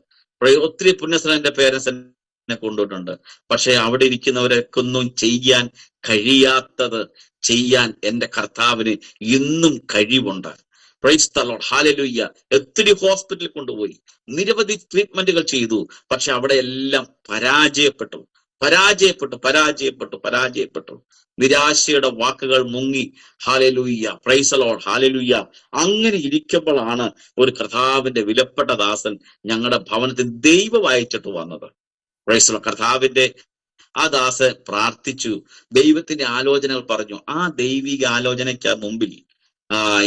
ഒത്തിരി പുണ്യസ്ഥലം എൻ്റെ പേരൻസ് എന്നെ കൊണ്ടുപോയിട്ടുണ്ട്. പക്ഷെ അവിടെ ഇരിക്കുന്നവരൊക്കെ ഒന്നും ചെയ്യാൻ കഴിയാത്തത് ചെയ്യാൻ എൻ്റെ കർത്താവിന് ഇന്നും കഴിവുണ്ട്. Price the Lord, hallelujah. ഒത്തിരി ഹോസ്പിറ്റലിൽ കൊണ്ടുപോയി, നിരവധി ട്രീറ്റ്മെന്റുകൾ ചെയ്തു. പക്ഷെ അവിടെ എല്ലാം പരാജയപ്പെട്ടു. നിരാശയുടെ വാക്കുകൾ മുങ്ങി. Hallelujah, praise the Lord, hallelujah. അങ്ങനെ ഇരിക്കുമ്പോഴാണ് ഒരു കർത്താവിന്റെ വിലപ്പെട്ട ദാസൻ ഞങ്ങളുടെ ഭവനത്തിൽ ദൈവം അയച്ചിട്ട് വന്നത്. Price the Lord. കർത്താവിന്റെ ആ ദാസൻ പ്രാർത്ഥിച്ചു, ദൈവത്തിന്റെ ആലോചനകൾ പറഞ്ഞു. ആ ദൈവിക ആലോചനയ്ക്ക് മുമ്പിൽ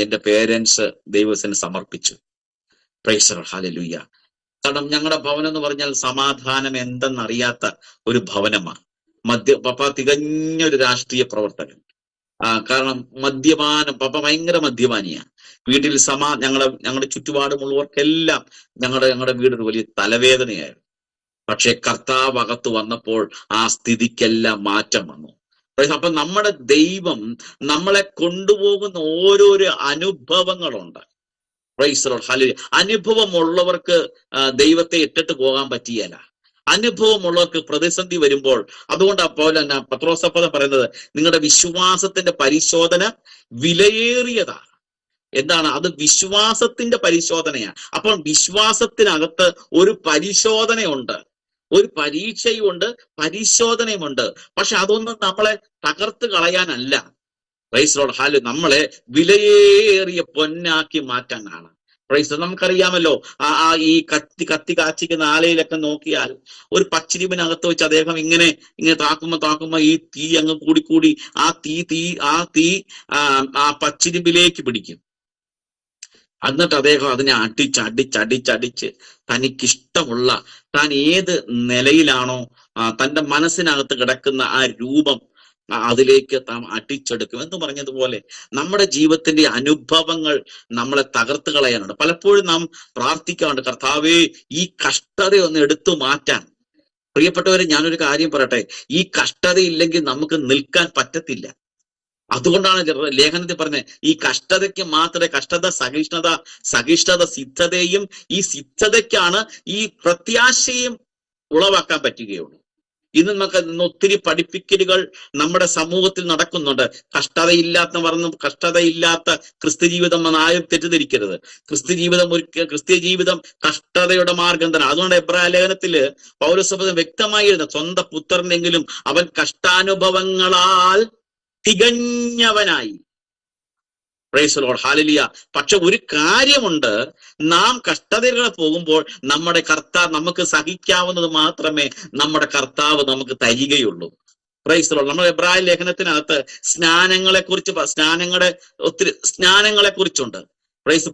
എന്റെ പേരൻസ് ദൈവത്തിന് സമർപ്പിച്ചു. Price the Lord, hallelujah. കാരണം ഞങ്ങളുടെ ഭവനം എന്ന് പറഞ്ഞാൽ സമാധാനം എന്തെന്നറിയാത്ത ഒരു ഭവനമാണ്. പപ്പ തികഞ്ഞൊരു രാഷ്ട്രീയ പ്രവർത്തകൻ. കാരണം പപ്പ ഭയങ്കര മദ്യപാനിയാണ്. വീട്ടിൽ ഞങ്ങളുടെ ചുറ്റുപാടുമുള്ളവർക്കെല്ലാം ഞങ്ങളുടെ വീടൊരു വലിയ തലവേദനയായിരുന്നു. പക്ഷെ കർത്താവ് അകത്ത് വന്നപ്പോൾ ആ സ്ഥിതിക്കെല്ലാം മാറ്റം വന്നു. അപ്പൊ നമ്മുടെ ദൈവം നമ്മളെ കൊണ്ടുപോകുന്ന ഓരോരോ അനുഭവങ്ങളുണ്ട്. Praise the Lord, hallelujah. അനുഭവമുള്ളവർക്ക് ദൈവത്തെ ഇട്ടിട്ട് പോകാൻ പറ്റിയല്ല. അനുഭവമുള്ളവർക്ക് പ്രതിസന്ധി വരുമ്പോൾ, അതുകൊണ്ട് പത്രോസപ്പദം പറയുന്നത്, നിങ്ങളുടെ വിശ്വാസത്തിന്റെ പരിശോധന വിലയേറിയതാണ്. എന്താണ് അത്? വിശ്വാസത്തിന്റെ പരിശോധനയാണ്. അപ്പോൾ വിശ്വാസത്തിനകത്ത് ഒരു പരിശോധനയുണ്ട്, ഒരു പരീക്ഷയുമുണ്ട്, പരിശോധനയുമുണ്ട്. പക്ഷെ അതൊന്നും നമ്മളെ തകർത്ത് കളയാനല്ല. Praise the Lord, hallelujah. നമ്മളെ വിലയേറിയ പൊന്നാക്കി മാറ്റാനാണ്. പ്രൈസ്. നമുക്കറിയാമല്ലോ, ഈ കത്തി കാച്ചിക്കുന്ന ആലയിലൊക്കെ നോക്കിയാൽ ഒരു പച്ചിരിപ്പിനകത്ത് വെച്ച് അദ്ദേഹം ഇങ്ങനെ താക്കുമ്പോ ഈ തീ അങ്ങ് കൂടി ആ തീ ആ പച്ചിരിപ്പിലേക്ക് പിടിക്കും. എന്നിട്ട് അദ്ദേഹം അതിനെ അടിച്ച് തനിക്കിഷ്ടമുള്ള, താൻ ഏത് നിലയിലാണോ തൻ്റെ മനസ്സിനകത്ത് കിടക്കുന്ന ആ രൂപം അതിലേക്ക് താൻ അടിച്ചെടുക്കും. എന്ന് പറഞ്ഞതുപോലെ നമ്മുടെ ജീവിതത്തിന്റെ അനുഭവങ്ങൾ നമ്മളെ തകർത്ത് കളയാനുണ്ട്. പലപ്പോഴും നാം പ്രാർത്ഥിക്കാറുണ്ട്, കർത്താവേ ഈ കഷ്ടതയൊന്ന് എടുത്തു മാറ്റാൻ. പ്രിയപ്പെട്ടവരെ, ഞാനൊരു കാര്യം പറയട്ടെ, ഈ കഷ്ടതയില്ലെങ്കിൽ നമുക്ക് നിൽക്കാൻ പറ്റത്തില്ല. അതുകൊണ്ടാണ് ലേഖനത്തിൽ പറഞ്ഞത്, ഈ കഷ്ടതയ്ക്ക് മാത്രമേ സഹിഷ്ണുത സിദ്ധതയും, ഈ സിദ്ധതയ്ക്കാണ് ഈ പ്രത്യാശയും ഉളവാക്കാൻ പറ്റുകയുള്ളൂ. ഇന്ന് നമുക്ക് ഒത്തിരി പഠിപ്പിക്കലുകൾ നമ്മുടെ സമൂഹത്തിൽ നടക്കുന്നുണ്ട്. കഷ്ടതയില്ലാത്ത ക്രിസ്ത്യ ജീവിതം ആരും തെറ്റിദ്ധരിക്കരുത്. ക്രിസ്ത്യ ജീവിതം കഷ്ടതയുടെ മാർഗം തന്നെ. അതുകൊണ്ട് എബ്രായ ലേഖനത്തില് പൗലോസ് വ്യക്തമായി എഴുതുന്ന, സ്വന്തം പുത്രനെങ്കിലും അവൻ കഷ്ടാനുഭവങ്ങളാൽ തികഞ്ഞവനായി. Praise the Lord, hallelujah. പക്ഷെ ഒരു കാര്യമുണ്ട്, നാം കഷ്ടതകൾ പോകുമ്പോൾ നമ്മുടെ കർത്താവ് നമുക്ക് സഹിക്കാവുന്നത് മാത്രമേ നമ്മുടെ കർത്താവ് നമുക്ക് തരികയുള്ളൂ. Price the Lord. നമ്മുടെ എബ്രായ ലേഖനത്തിനകത്ത് ഒത്തിരി സ്നാനങ്ങളെ കുറിച്ചുണ്ട്. പ്രൈസ്.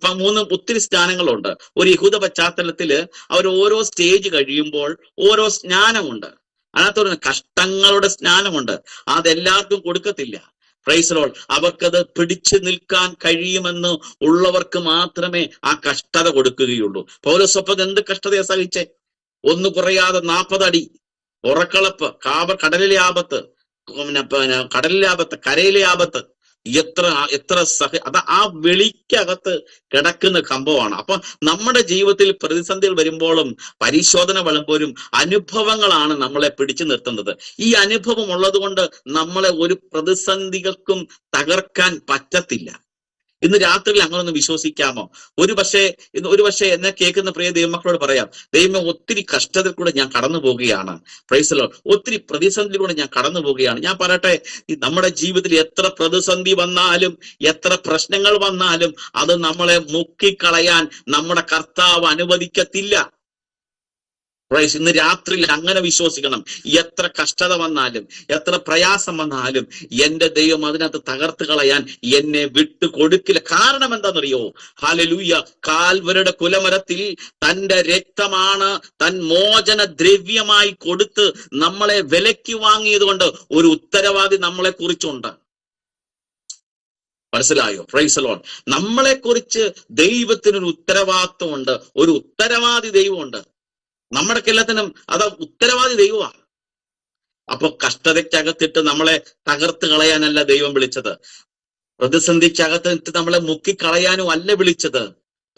ഒത്തിരി സ്നാനങ്ങളുണ്ട്. ഒരു യഹൂദ പശ്ചാത്തലത്തില് അവർ ഓരോ സ്റ്റേജ് കഴിയുമ്പോൾ ഓരോ സ്നാനമുണ്ട്. അതിനകത്ത് കഷ്ടങ്ങളുടെ സ്നാനമുണ്ട്. അതെല്ലാവർക്കും കൊടുക്കത്തില്ല. Praise Lord. അവർക്കത് പിടിച്ചു നിൽക്കാൻ കഴിയുമെന്ന് ഉള്ളവർക്ക് മാത്രമേ ആ കഷ്ടത കൊടുക്കുകയുള്ളൂ. പൗലോസ് എന്ത് കഷ്ടതയെ സഹിച്ചേ? ഒന്ന് കുറയാതെ 40 അടി ഉറക്കളപ്പ്, കടലിലെ ആപത്ത്, കരയിലെ ആപത്ത്, എത്ര അത് ആ വെളിക്കകത്ത് കിടക്കുന്ന സംഭവമാണ്. അപ്പൊ നമ്മുടെ ജീവിതത്തിൽ പ്രതിസന്ധികൾ വരുമ്പോഴും പരിശോധന വരുമ്പോഴും അനുഭവങ്ങളാണ് നമ്മളെ പിടിച്ചു നിർത്തുന്നത്. ഈ അനുഭവം ഉള്ളത് കൊണ്ട് നമ്മളെ ഒരു പ്രതിസന്ധികൾക്കും തകർക്കാൻ പറ്റത്തില്ല. ഇന്ന് രാത്രിയിൽ അങ്ങനൊന്ന് വിശ്വസിക്കാമോ? ഒരു പക്ഷേ എന്നെ കേൾക്കുന്ന പ്രിയ ദൈവമക്കളോട് പറയാം, ദൈവം ഒത്തിരി കഷ്ടതയിൽ കൂടെ ഞാൻ കടന്നു പോവുകയാണ്. Price the Lord. ഒത്തിരി പ്രതിസന്ധിയിലൂടെ ഞാൻ കടന്നു പോവുകയാണ്. ഞാൻ പറയട്ടെ, നമ്മുടെ ജീവിതത്തിൽ എത്ര പ്രതിസന്ധി വന്നാലും, എത്ര പ്രശ്നങ്ങൾ വന്നാലും അത് നമ്മളെ മുക്കിക്കളയാൻ നമ്മുടെ കർത്താവ് അനുവദിക്കത്തില്ല. പ്രൈസ് ഇന്ന് രാത്രിയിൽ അങ്ങനെ വിശ്വസിക്കണം. എത്ര കഷ്ടത വന്നാലും എത്ര പ്രയാസം വന്നാലും എന്റെ ദൈവം അതിനകത്ത് തകർത്ത് കളയാൻ എന്നെ വിട്ടു കൊടുക്കില്ല. കാരണം എന്താണെന്നറിയോ? ഹല്ലേലൂയ. കാൽവരുടെ കുലമരത്തിൽ തന്റെ രക്തമാണ് തൻ മോചന ദ്രവ്യമായി കൊടുത്ത് നമ്മളെ വിലയ്ക്ക് വാങ്ങിയത് കൊണ്ട് ഒരു ഉത്തരവാദി നമ്മളെ കുറിച്ചുണ്ട്. മനസ്സിലായോ? Price the Lord. നമ്മളെ കുറിച്ച് ദൈവത്തിനൊരു ഉത്തരവാദിത്വമുണ്ട്, ഒരു ഉത്തരവാദി ദൈവമുണ്ട്. നമ്മുടെ എല്ലാത്തിനും അത് ഉത്തരവാദി ദൈവമാണ്. അപ്പൊ കഷ്ടതയ്ക്കകത്തിട്ട് നമ്മളെ തകർത്ത് കളയാനല്ല ദൈവം വിളിച്ചത്, പ്രതിസന്ധിക്കകത്തിട്ട് നമ്മളെ മുക്കിക്കളയാനും അല്ല വിളിച്ചത്.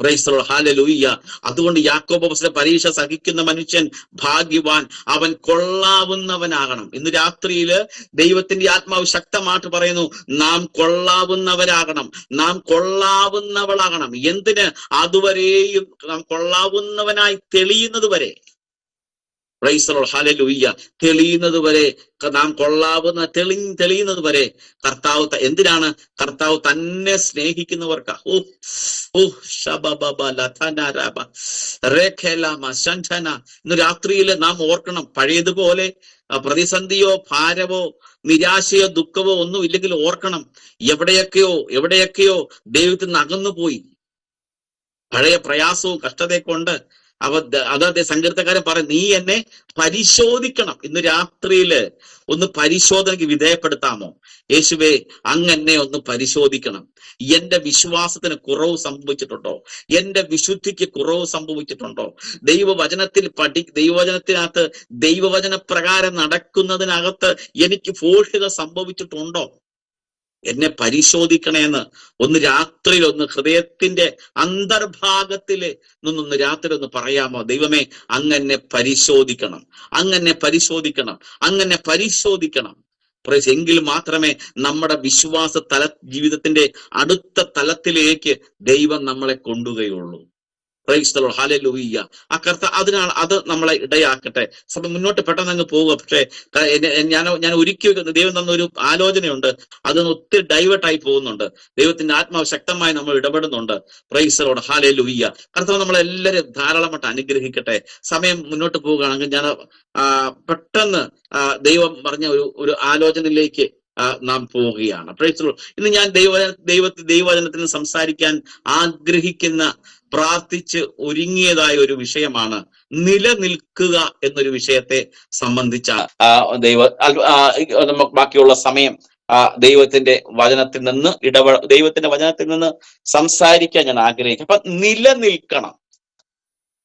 Price the Lord. ഹല്ലേലൂയ. അതുകൊണ്ട് യാക്കോബ് അപ്പോസ്തലൻ പരീക്ഷ സഹിക്കുന്ന മനുഷ്യൻ ഭാഗ്യവാൻ, അവൻ കൊള്ളാവുന്നവനാകണം. ഇന്ന് രാത്രിയില് ദൈവത്തിന്റെ ആത്മാവ് ശക്തമായിട്ട് പറയുന്നു, നാം കൊള്ളാവുന്നവരാകണം, നാം കൊള്ളാവുന്നവളാകണം. എന്തിന്? അതുവരെയും നാം കൊള്ളാവുന്നവനായി തെളിയുന്നത് വരെ. Price the Lord. ഹല്ലേലൂയ. തെളിയുന്നത് വരെ, നാം കൊള്ളാവുന്ന തെളിയുന്നത് വരെ കർത്താവ് എന്തിനാണ്? കർത്താവ് തന്നെ സ്നേഹിക്കുന്നവർക്കാ. ഇന്ന് രാത്രിയിൽ നാം ഓർക്കണം, പഴയതുപോലെ പ്രതിസന്ധിയോ ഭാരമോ നിരാശയോ ദുഃഖമോ ഒന്നും ഇല്ലെങ്കിൽ ഓർക്കണം, എവിടെയൊക്കെയോ ദൈവത്തിൽ നിന്ന് അകന്നുപോയി. പഴയ പ്രയാസവും കഷ്ടതയൊക്കെ ഉണ്ട്. അതെ സങ്കീർത്തക്കാരൻ പറയും, നീ എന്നെ പരിശോധിക്കണം. ഇന്ന് രാത്രിയില് ഒന്ന് പരിശോധനയ്ക്ക് വിധേയപ്പെടുത്താമോ? യേശുവേ, അങ്ങെന്നെ ഒന്ന് പരിശോധിക്കണം. എന്റെ വിശ്വാസത്തിന് കുറവ് സംഭവിച്ചിട്ടുണ്ടോ? എന്റെ വിശുദ്ധിക്ക് കുറവ് സംഭവിച്ചിട്ടുണ്ടോ? ദൈവവചനത്തിനകത്ത് ദൈവവചന പ്രകാരം നടക്കുന്നതിനകത്ത് എനിക്ക് ഫോൾട്ടുകൾ സംഭവിച്ചിട്ടുണ്ടോ? എന്നെ പരിശോധിക്കണേന്ന് ഒന്ന് രാത്രിയിൽ ഒന്ന് ഹൃദയത്തിന്റെ അന്തർഭാഗത്തില് നിന്നൊന്ന് രാത്രി ഒന്ന് പറയാമോ? ദൈവമേ, അങ്ങനെ പരിശോധിക്കണം, അങ്ങനെ പരിശോധിക്കണം, അങ്ങനെ പരിശോധിക്കണം. എങ്കിൽ മാത്രമേ നമ്മുടെ വിശ്വാസ ജീവിതത്തിന്റെ അടുത്ത തലത്തിലേക്ക് ദൈവം നമ്മളെ കൊണ്ടുകയുള്ളൂ. Praise the Lord. ഹല്ലേലൂയ. അതിനാൽ അത് നമ്മളെ ഇടയാക്കട്ടെ. സഭ മുന്നോട്ട് പെട്ടെന്ന് അങ്ങ് പോവുക. പക്ഷേ ഞാൻ ഒരിക്കലും ദൈവം തന്നൊരു ആലോചനയുണ്ട്, അതൊന്ന് ഒത്തിരി ഡൈവേർട്ടായി പോകുന്നുണ്ട്. ദൈവത്തിന്റെ ആത്മാവ് ശക്തമായി നമ്മൾ ഇടപെടുന്നുണ്ട്. Praise the Lord. ഹല്ലേലൂയ. കർത്താവ് നമ്മളെല്ലാവരും ധാരാളമായിട്ട് അനുഗ്രഹിക്കട്ടെ. സമയം മുന്നോട്ട് പോവുകയാണെങ്കിൽ ഞാൻ പെട്ടെന്ന് ദൈവം പറഞ്ഞ ഒരു ആലോചനയിലേക്ക് നാം പോവുകയാണ്. Price the Lord. ഇന്ന് ഞാൻ ദൈവവചനത്തിന് സംസാരിക്കാൻ ആഗ്രഹിക്കുന്ന, പ്രാർത്ഥിച്ച് ഒരുങ്ങിയതായ ഒരു വിഷയമാണ് നിലനിൽക്കുക എന്നൊരു വിഷയത്തെ സംബന്ധിച്ച ബാക്കിയുള്ള സമയം ദൈവത്തിന്റെ വചനത്തിൽ നിന്ന് സംസാരിക്കാൻ ഞാൻ ആഗ്രഹിക്കും. അപ്പൊ നിലനിൽക്കണം.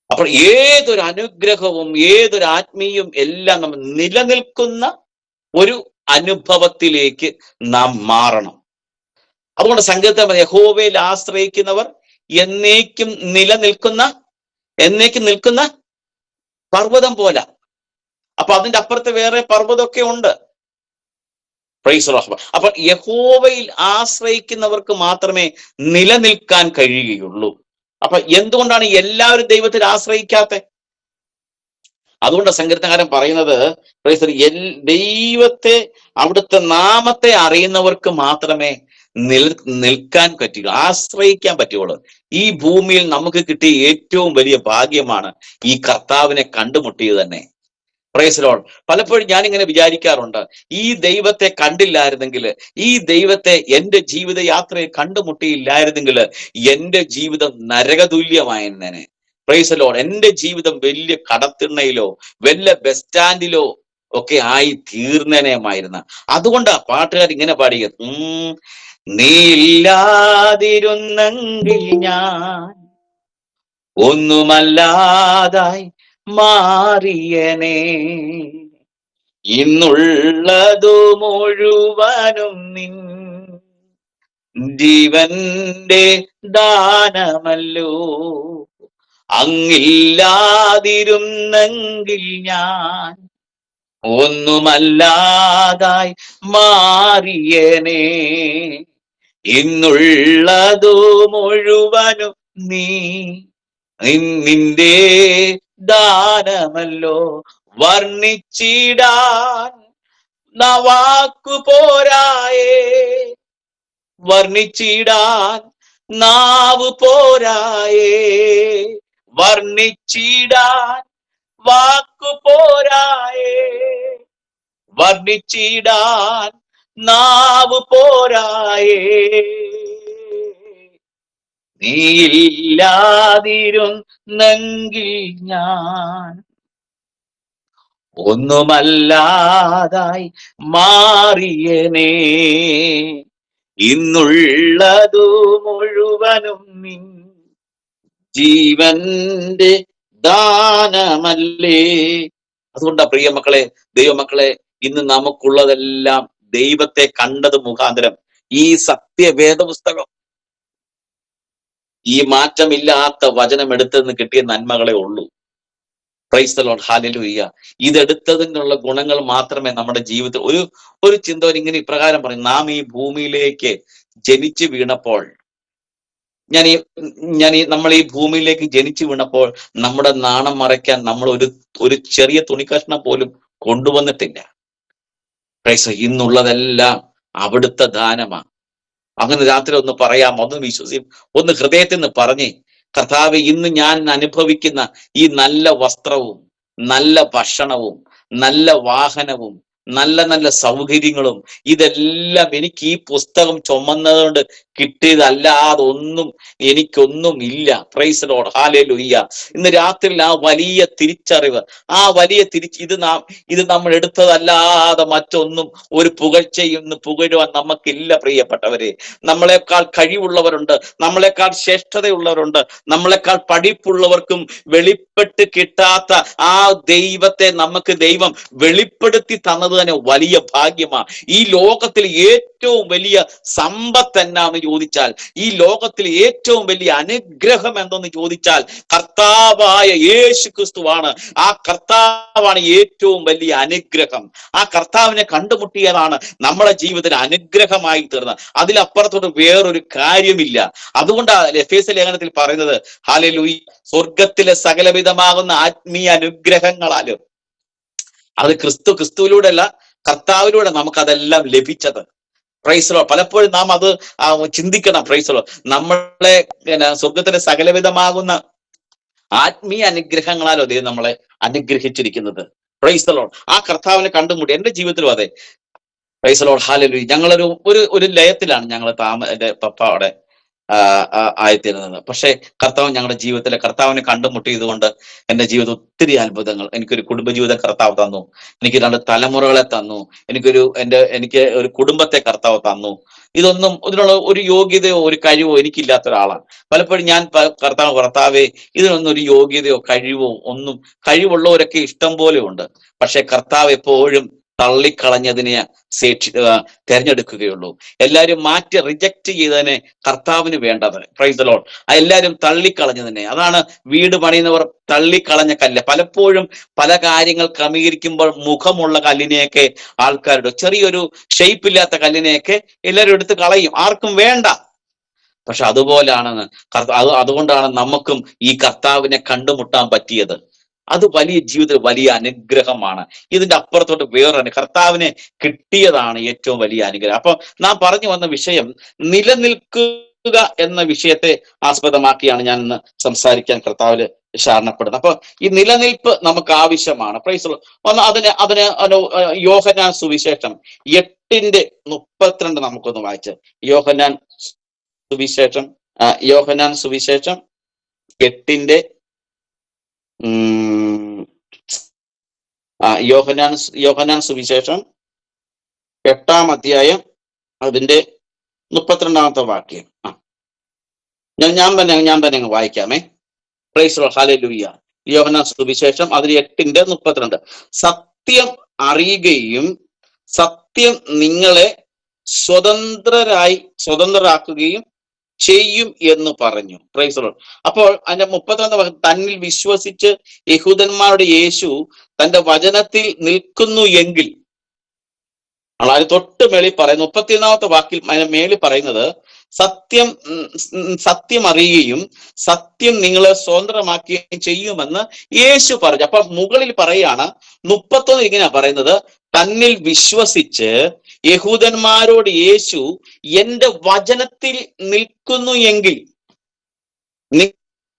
അപ്പോൾ ഏതൊരു അനുഗ്രഹവും ഏതൊരു ആത്മീയവും എല്ലാം നമ്മൾ നിലനിൽക്കുന്ന ഒരു അനുഭവത്തിലേക്ക് നാം മാറണം. അതുകൊണ്ട് സങ്കീർത്തനം യഹോവയിൽ ആശ്രയിക്കുന്നവർ എന്നേക്കും നിൽക്കുന്ന പർവ്വതം പോലെ. അപ്പൊ അതിന്റെ അപ്പുറത്ത് വേറെ പർവ്വതമൊക്കെ ഉണ്ട്. Price the Lord. അപ്പൊ യഹോവയിൽ ആശ്രയിക്കുന്നവർക്ക് മാത്രമേ നിലനിൽക്കാൻ കഴിയുകയുള്ളൂ. അപ്പൊ എന്തുകൊണ്ടാണ് എല്ലാവരും ദൈവത്തിൽ ആശ്രയിക്കാത്ത? അതുകൊണ്ട് സങ്കീർത്തനക്കാരൻ പറയുന്നത്, ദൈവത്തെ, അവിടുത്തെ നാമത്തെ അറിയുന്നവർക്ക് മാത്രമേ നിൽക്കാൻ പറ്റുകയുള്ളൂ, ആശ്രയിക്കാൻ പറ്റുകയുള്ളൂ. ഈ ഭൂമിയിൽ നമുക്ക് കിട്ടിയ ഏറ്റവും വലിയ ഭാഗ്യമാണ് ഈ കർത്താവിനെ കണ്ടുമുട്ടിയത് തന്നെ. Price the Lord. പലപ്പോഴും ഞാനിങ്ങനെ വിചാരിക്കാറുണ്ട്, ഈ ദൈവത്തെ കണ്ടില്ലായിരുന്നെങ്കിൽ, ഈ ദൈവത്തെ എന്റെ ജീവിത യാത്രയിൽ കണ്ടുമുട്ടിയില്ലായിരുന്നെങ്കിൽ എന്റെ ജീവിതം നരകതുല്യമായിരുന്നേനെ. Price the Lord. എന്റെ ജീവിതം വലിയ കടത്തിണ്ണയിലോ വല്ല ബസ് സ്റ്റാൻഡിലോ ഒക്കെ ആയി തീർന്നേനേമായിരുന്നു. അതുകൊണ്ട് പാട്ടുകാർ ഇങ്ങനെ പാടിയത്, നീ ഇല്ലാതിരുന്നെങ്കിൽ ഞാൻ ഒന്നുമല്ലാതായി മാറിയനേ, ഇന്നുള്ളതു മുഴുവനും നിൻ ജീവന്റെ ദാനമല്ലോ, അങ്ങില്ലാതിരുന്നെങ്കിൽ ഞാൻ ഒന്നുമല്ലാതായി മാറിയനേ, ഇന്നുള്ളതു മുഴുവനും നിന്റെ ദാനമല്ലോ. വർണ്ണിച്ചിടാൻ വാക്കു പോരായേ, വർണ്ണിച്ചിടാൻ നാവ് പോരായേ, വർണ്ണിച്ചിടാൻ വാക്കു പോരായേ, വർണ്ണിച്ചിടാൻ നാവ് പോരായേ, നീയില്ലാതിരുന്നെങ്കിൽ ഞാൻ ഒന്നുമല്ലാതായി മാറിയനേ. ഇന്നുള്ളതു മുഴുവനും നിൻ ജീവന്റെ ദാനമല്ലേ. അതുകൊണ്ടാ പ്രിയ മക്കളെ, ദൈവമക്കളെ, ഇന്ന് നമുക്കുള്ളതെല്ലാം ദൈവത്തെ കണ്ടത് മുഖാന്തരം ഈ സത്യവേദ പുസ്തകം, ഈ മാറ്റമില്ലാത്ത വചനം എടുത്തെന്ന് കിട്ടിയ നന്മകളെ ഉള്ളൂ. Praise the Lord, hallelujah. ഇതെടുത്തതിനുള്ള ഗുണങ്ങൾ മാത്രമേ നമ്മുടെ ജീവിതത്തിൽ ഒരു ചിന്തവൻ ഇങ്ങനെ ഇപ്രകാരം പറയും: നാം ഈ ഭൂമിയിലേക്ക് ജനിച്ചു വീണപ്പോൾ, നമ്മൾ ഈ ഭൂമിയിലേക്ക് ജനിച്ചു വീണപ്പോൾ നമ്മുടെ നാണം മറയ്ക്കാൻ നമ്മൾ ഒരു ചെറിയ തുണിക്കഷ്ണം പോലും കൊണ്ടുവന്നിട്ടില്ല. പ്രൈസ്. ഇന്നുള്ളതെല്ലാം അവിടുത്തെ ദാനമാണ്. അങ്ങനെ രാത്രി ഒന്ന് പറയാം, ഒന്ന് വിശ്വസിക്കും, ഒന്ന് ഹൃദയത്തിൽ നിന്ന് പറഞ്ഞേ, കർത്താവേ, ഇന്ന് ഞാൻ അനുഭവിക്കുന്ന ഈ നല്ല വസ്ത്രവും നല്ല ഭക്ഷണവും നല്ല വാഹനവും നല്ല നല്ല സൗകര്യങ്ങളും ഇതെല്ലാം എനിക്ക് ഈ പുസ്തകം ചുമന്നതുകൊണ്ട് കിട്ടിയതല്ലാതെ എനിക്കൊന്നും ഇല്ല. Price the Lord, hallelujah. ഇന്ന് രാത്രിയിൽ ആ വലിയ തിരിച്ചറിവ്, ആ വലിയ ഇത് നമ്മൾ എടുത്തതല്ലാതെ മറ്റൊന്നും ഒരു പുകഴ്ചയും പുകഴുവാൻ നമുക്കില്ല. പ്രിയപ്പെട്ടവരെ, നമ്മളെക്കാൾ കഴിവുള്ളവരുണ്ട്, നമ്മളെക്കാൾ ശ്രേഷ്ഠതയുള്ളവരുണ്ട്, നമ്മളെക്കാൾ പഠിപ്പുള്ളവർക്കും വെളിപ്പെട്ട് കിട്ടാത്ത ആ ദൈവത്തെ നമുക്ക് ദൈവം വെളിപ്പെടുത്തി തന്നത് തന്നെ വലിയ ഭാഗ്യമാണ്. ഈ ലോകത്തിൽ ഏറ്റവും വലിയ സമ്പത്ത് എന്നാന്ന് ചോദിച്ചാൽ, ഈ ലോകത്തിൽ ഏറ്റവും വലിയ അനുഗ്രഹം എന്തെന്ന് ചോദിച്ചാൽ, കർത്താവായ യേശു ക്രിസ്തുവാണ്. ആ കർത്താവാണ് ഏറ്റവും വലിയ അനുഗ്രഹം. ആ കർത്താവിനെ കണ്ടുമുട്ടിയതാണ് നമ്മുടെ ജീവിതത്തിൽ അനുഗ്രഹമായി തീർന്നത്. അതിലപ്പുറത്തോട്ട് വേറൊരു കാര്യമില്ല. അതുകൊണ്ടാണ് എഫേസ്യ ലേഖനത്തിൽ പറയുന്നത്, ഹല്ലേലൂയ, സ്വർഗത്തിലെ സകലവിധമാകുന്ന ആത്മീയ അനുഗ്രഹങ്ങളാലും, അത് ക്രിസ്തുവിലൂടെ അല്ല, കർത്താവിലൂടെ നമുക്കതെല്ലാം ലഭിച്ചത്. Praise Lord. പലപ്പോഴും നാം അത് ചിന്തിക്കണം. Praise Lord. നമ്മളെ സ്വർഗത്തിലെ സകലവിധമാകുന്ന ആത്മീയ അനുഗ്രഹങ്ങളാലോ ദൈവം നമ്മളെ അനുഗ്രഹിച്ചിരിക്കുന്നത്. Praise Lord. ആ കർത്താവിനെ കണ്ടുമുട്ടി എന്റെ ജീവിതത്തിലും അതെ. Praise Lord, hallelujah. ഞങ്ങളൊരു ഒരു ലയത്തിലാണ് ഞങ്ങൾ എന്റെ പപ്പ അവിടെ ആയിത്തീരുന്നത്. പക്ഷെ കർത്താവ് ഞങ്ങളുടെ ജീവിതത്തിലെ കർത്താവിനെ കണ്ടുമുട്ടിയതുകൊണ്ട് എൻ്റെ ജീവിതം ഒത്തിരി അത്ഭുതങ്ങൾ, എനിക്കൊരു കുടുംബജീവിതം കർത്താവ് തന്നു, എനിക്ക് 2 തലമുറകളെ തന്നു, എനിക്ക് ഒരു കുടുംബത്തെ കർത്താവ് തന്നു. ഇതിനുള്ള ഒരു യോഗ്യതയോ ഒരു കഴിവോ എനിക്കില്ലാത്ത ഒരാളാണ്. പലപ്പോഴും ഞാൻ കർത്താവേ, ഇതിനൊന്നും ഒരു യോഗ്യതയോ കഴിവോ ഒന്നും, കഴിവുള്ളവരൊക്കെ ഇഷ്ടം പോലെ ഉണ്ട്. പക്ഷെ കർത്താവ് എപ്പോഴും തള്ളിക്കളഞ്ഞതിനെ തിരഞ്ഞെടുക്കുകയുള്ളൂ. എല്ലാവരും റിജക്റ്റ് ചെയ്തതിനെ കർത്താവിന് വേണ്ടത്. Price the Lord. എല്ലാവരും തള്ളിക്കളഞ്ഞതിനെ, അതാണ് വീട് പണിയുന്നവർ തള്ളിക്കളഞ്ഞ കല്ല്. പലപ്പോഴും പല കാര്യങ്ങൾ ക്രമീകരിക്കുമ്പോൾ മുഖമുള്ള കല്ലിനെയൊക്കെ ആൾക്കാരുടെ, ചെറിയൊരു ഷേപ്പ് ഇല്ലാത്ത കല്ലിനെയൊക്കെ എല്ലാവരും എടുത്ത് കളയും, ആർക്കും വേണ്ട. പക്ഷെ അതുകൊണ്ടാണ് നമുക്കും ഈ കർത്താവിനെ കണ്ടുമുട്ടാൻ പറ്റിയത്. അത് വലിയ ജീവിതത്തിൽ വലിയ അനുഗ്രഹമാണ്. ഇതിന്റെ അപ്പുറത്തോട്ട് വേറൊരു കർത്താവിനെ കിട്ടിയതാണ് ഏറ്റവും വലിയ അനുഗ്രഹം. അപ്പൊ നാം പറഞ്ഞു വന്ന വിഷയം നിലനിൽക്കുക എന്ന വിഷയത്തെ ആസ്പദമാക്കിയാണ് ഞാൻ ഇന്ന് സംസാരിക്കാൻ കർത്താവില് ശരണപ്പെടുന്നത്. അപ്പൊ ഈ നിലനിൽപ്പ് നമുക്ക് ആവശ്യമാണ്. പ്രൈസ് ഒന്ന് അതിന് യോഹന്നാൻ സുവിശേഷം 8:32 നമുക്കൊന്ന് വായിച്ച്. യോഹന്നാൻ സുവിശേഷം 8 യോഹന്നാൻ സുവിശേഷം 8-ാം അധ്യായം അതിന്റെ 32-ാമത്തെ വാക്യം. ഞാൻ തന്നെ വായിക്കാമേ. Praise the Lord, hallelujah. യോഹന്നാൻ സുവിശേഷം അതിന് 8:32. സത്യം അറിയുകയും സത്യം നിങ്ങളെ സ്വതന്ത്രരാക്കുകയും ചെയ്യും എന്ന് പറഞ്ഞു. Price the Lord. അപ്പോൾ അതിന്റെ 32 തന്നിൽ വിശ്വസിച്ച് യഹൂദന്മാരുടെ യേശു തന്റെ വചനത്തിൽ നിൽക്കുന്നു എങ്കിൽ, അതിന് തൊട്ട് മേളിൽ പറയുന്നു 31-ാമത്തെ വാക്കിൽ മേളിൽ പറയുന്നത്, സത്യം അറിയുകയും സത്യം നിങ്ങളെ സ്വതന്ത്രമാക്കുകയും ചെയ്യുമെന്ന് യേശു പറഞ്ഞു. അപ്പൊ മുകളിൽ പറയാണ് 31 ഇങ്ങനെയാ പറയുന്നത്, തന്നിൽ വിശ്വസിച്ച് യഹൂദന്മാരോട് യേശു എന്റെ വചനത്തിൽ നിൽക്കുന്നു എങ്കിൽ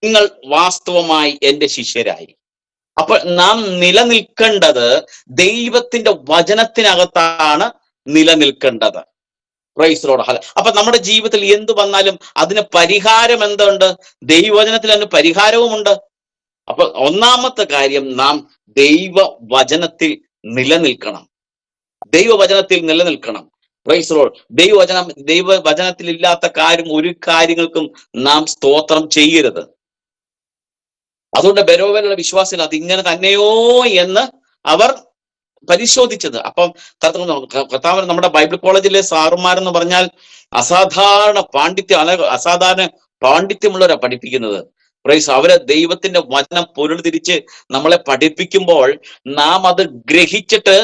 നിങ്ങൾ വാസ്തവമായി എന്റെ ശിഷ്യരായി. അപ്പോൾ നാം നിലനിൽക്കേണ്ടത് ദൈവത്തിന്റെ വചനത്തിനകത്താണ് നിലനിൽക്കേണ്ടത്. Price Lord. അപ്പൊ നമ്മുടെ ജീവിതത്തിൽ എന്ത് വന്നാലും അതിന് പരിഹാരം എന്തുണ്ട്? ദൈവവചനത്തിൽ അതിന് പരിഹാരവുമുണ്ട്. അപ്പൊ ഒന്നാമത്തെ കാര്യം, നാം ദൈവവചനത്തിൽ നിലനിൽക്കണം. ദൈവവചനത്തിൽ നിലനിൽക്കണം. Praise Lord. ദൈവവചനത്തിൽ ഇല്ലാത്ത കാര്യം ഒരു കാര്യങ്ങൾക്കും നാം സ്തോത്രം ചെയ്യരുത്. അതുകൊണ്ട് ബെരോവയിലുള്ള വിശ്വാസികൾ അതിങ്ങനെ തന്നെയോ എന്ന് അവർ പരിശോധിച്ചത്. അപ്പം കർത്താവ് നമ്മുടെ ബൈബിൾ കോളേജിലെ സാറുമാരെന്ന് പറഞ്ഞാൽ അസാധാരണ പാണ്ഡിത്യമുള്ളവരാ പഠിപ്പിക്കുന്നത്. പ്രൈസ്. അവരെ ദൈവത്തിന്റെ വചനം പൊരുൾ തിരിച്ച് നമ്മളെ പഠിപ്പിക്കുമ്പോൾ നാം അത് ഗ്രഹിച്ചിട്ട്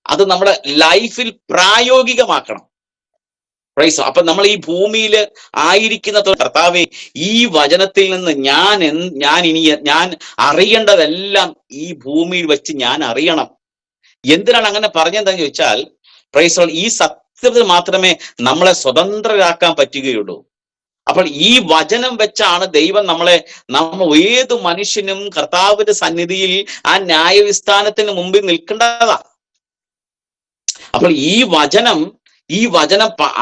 അത് നമ്മുടെ ലൈഫിൽ പ്രായോഗികമാക്കണം. പ്രൈസ്. അപ്പൊ നമ്മൾ ഈ ഭൂമിയിൽ ആയിരിക്കുന്ന കർത്താവേ, ഈ വചനത്തിൽ നിന്ന് ഞാൻ അറിയേണ്ടതെല്ലാം ഈ ഭൂമിയിൽ വെച്ച് ഞാൻ അറിയണം. എന്തിനാണ് അങ്ങനെ പറഞ്ഞതെന്ന് ചോദിച്ചാൽ, പ്രൈസ്, ഈ സത്യത്തിൽ മാത്രമേ നമ്മളെ സ്വതന്ത്രരാക്കാൻ പറ്റുകയുള്ളൂ. അപ്പോൾ ഈ വചനം വെച്ചാണ് ദൈവം നമ്മൾ ഏത് മനുഷ്യനും കർത്താവിന്റെ സന്നിധിയിൽ ആ ന്യായവിസ്ഥാനത്തിന് മുമ്പിൽ നിൽക്കേണ്ടതാ. അപ്പോൾ ഈ വചനം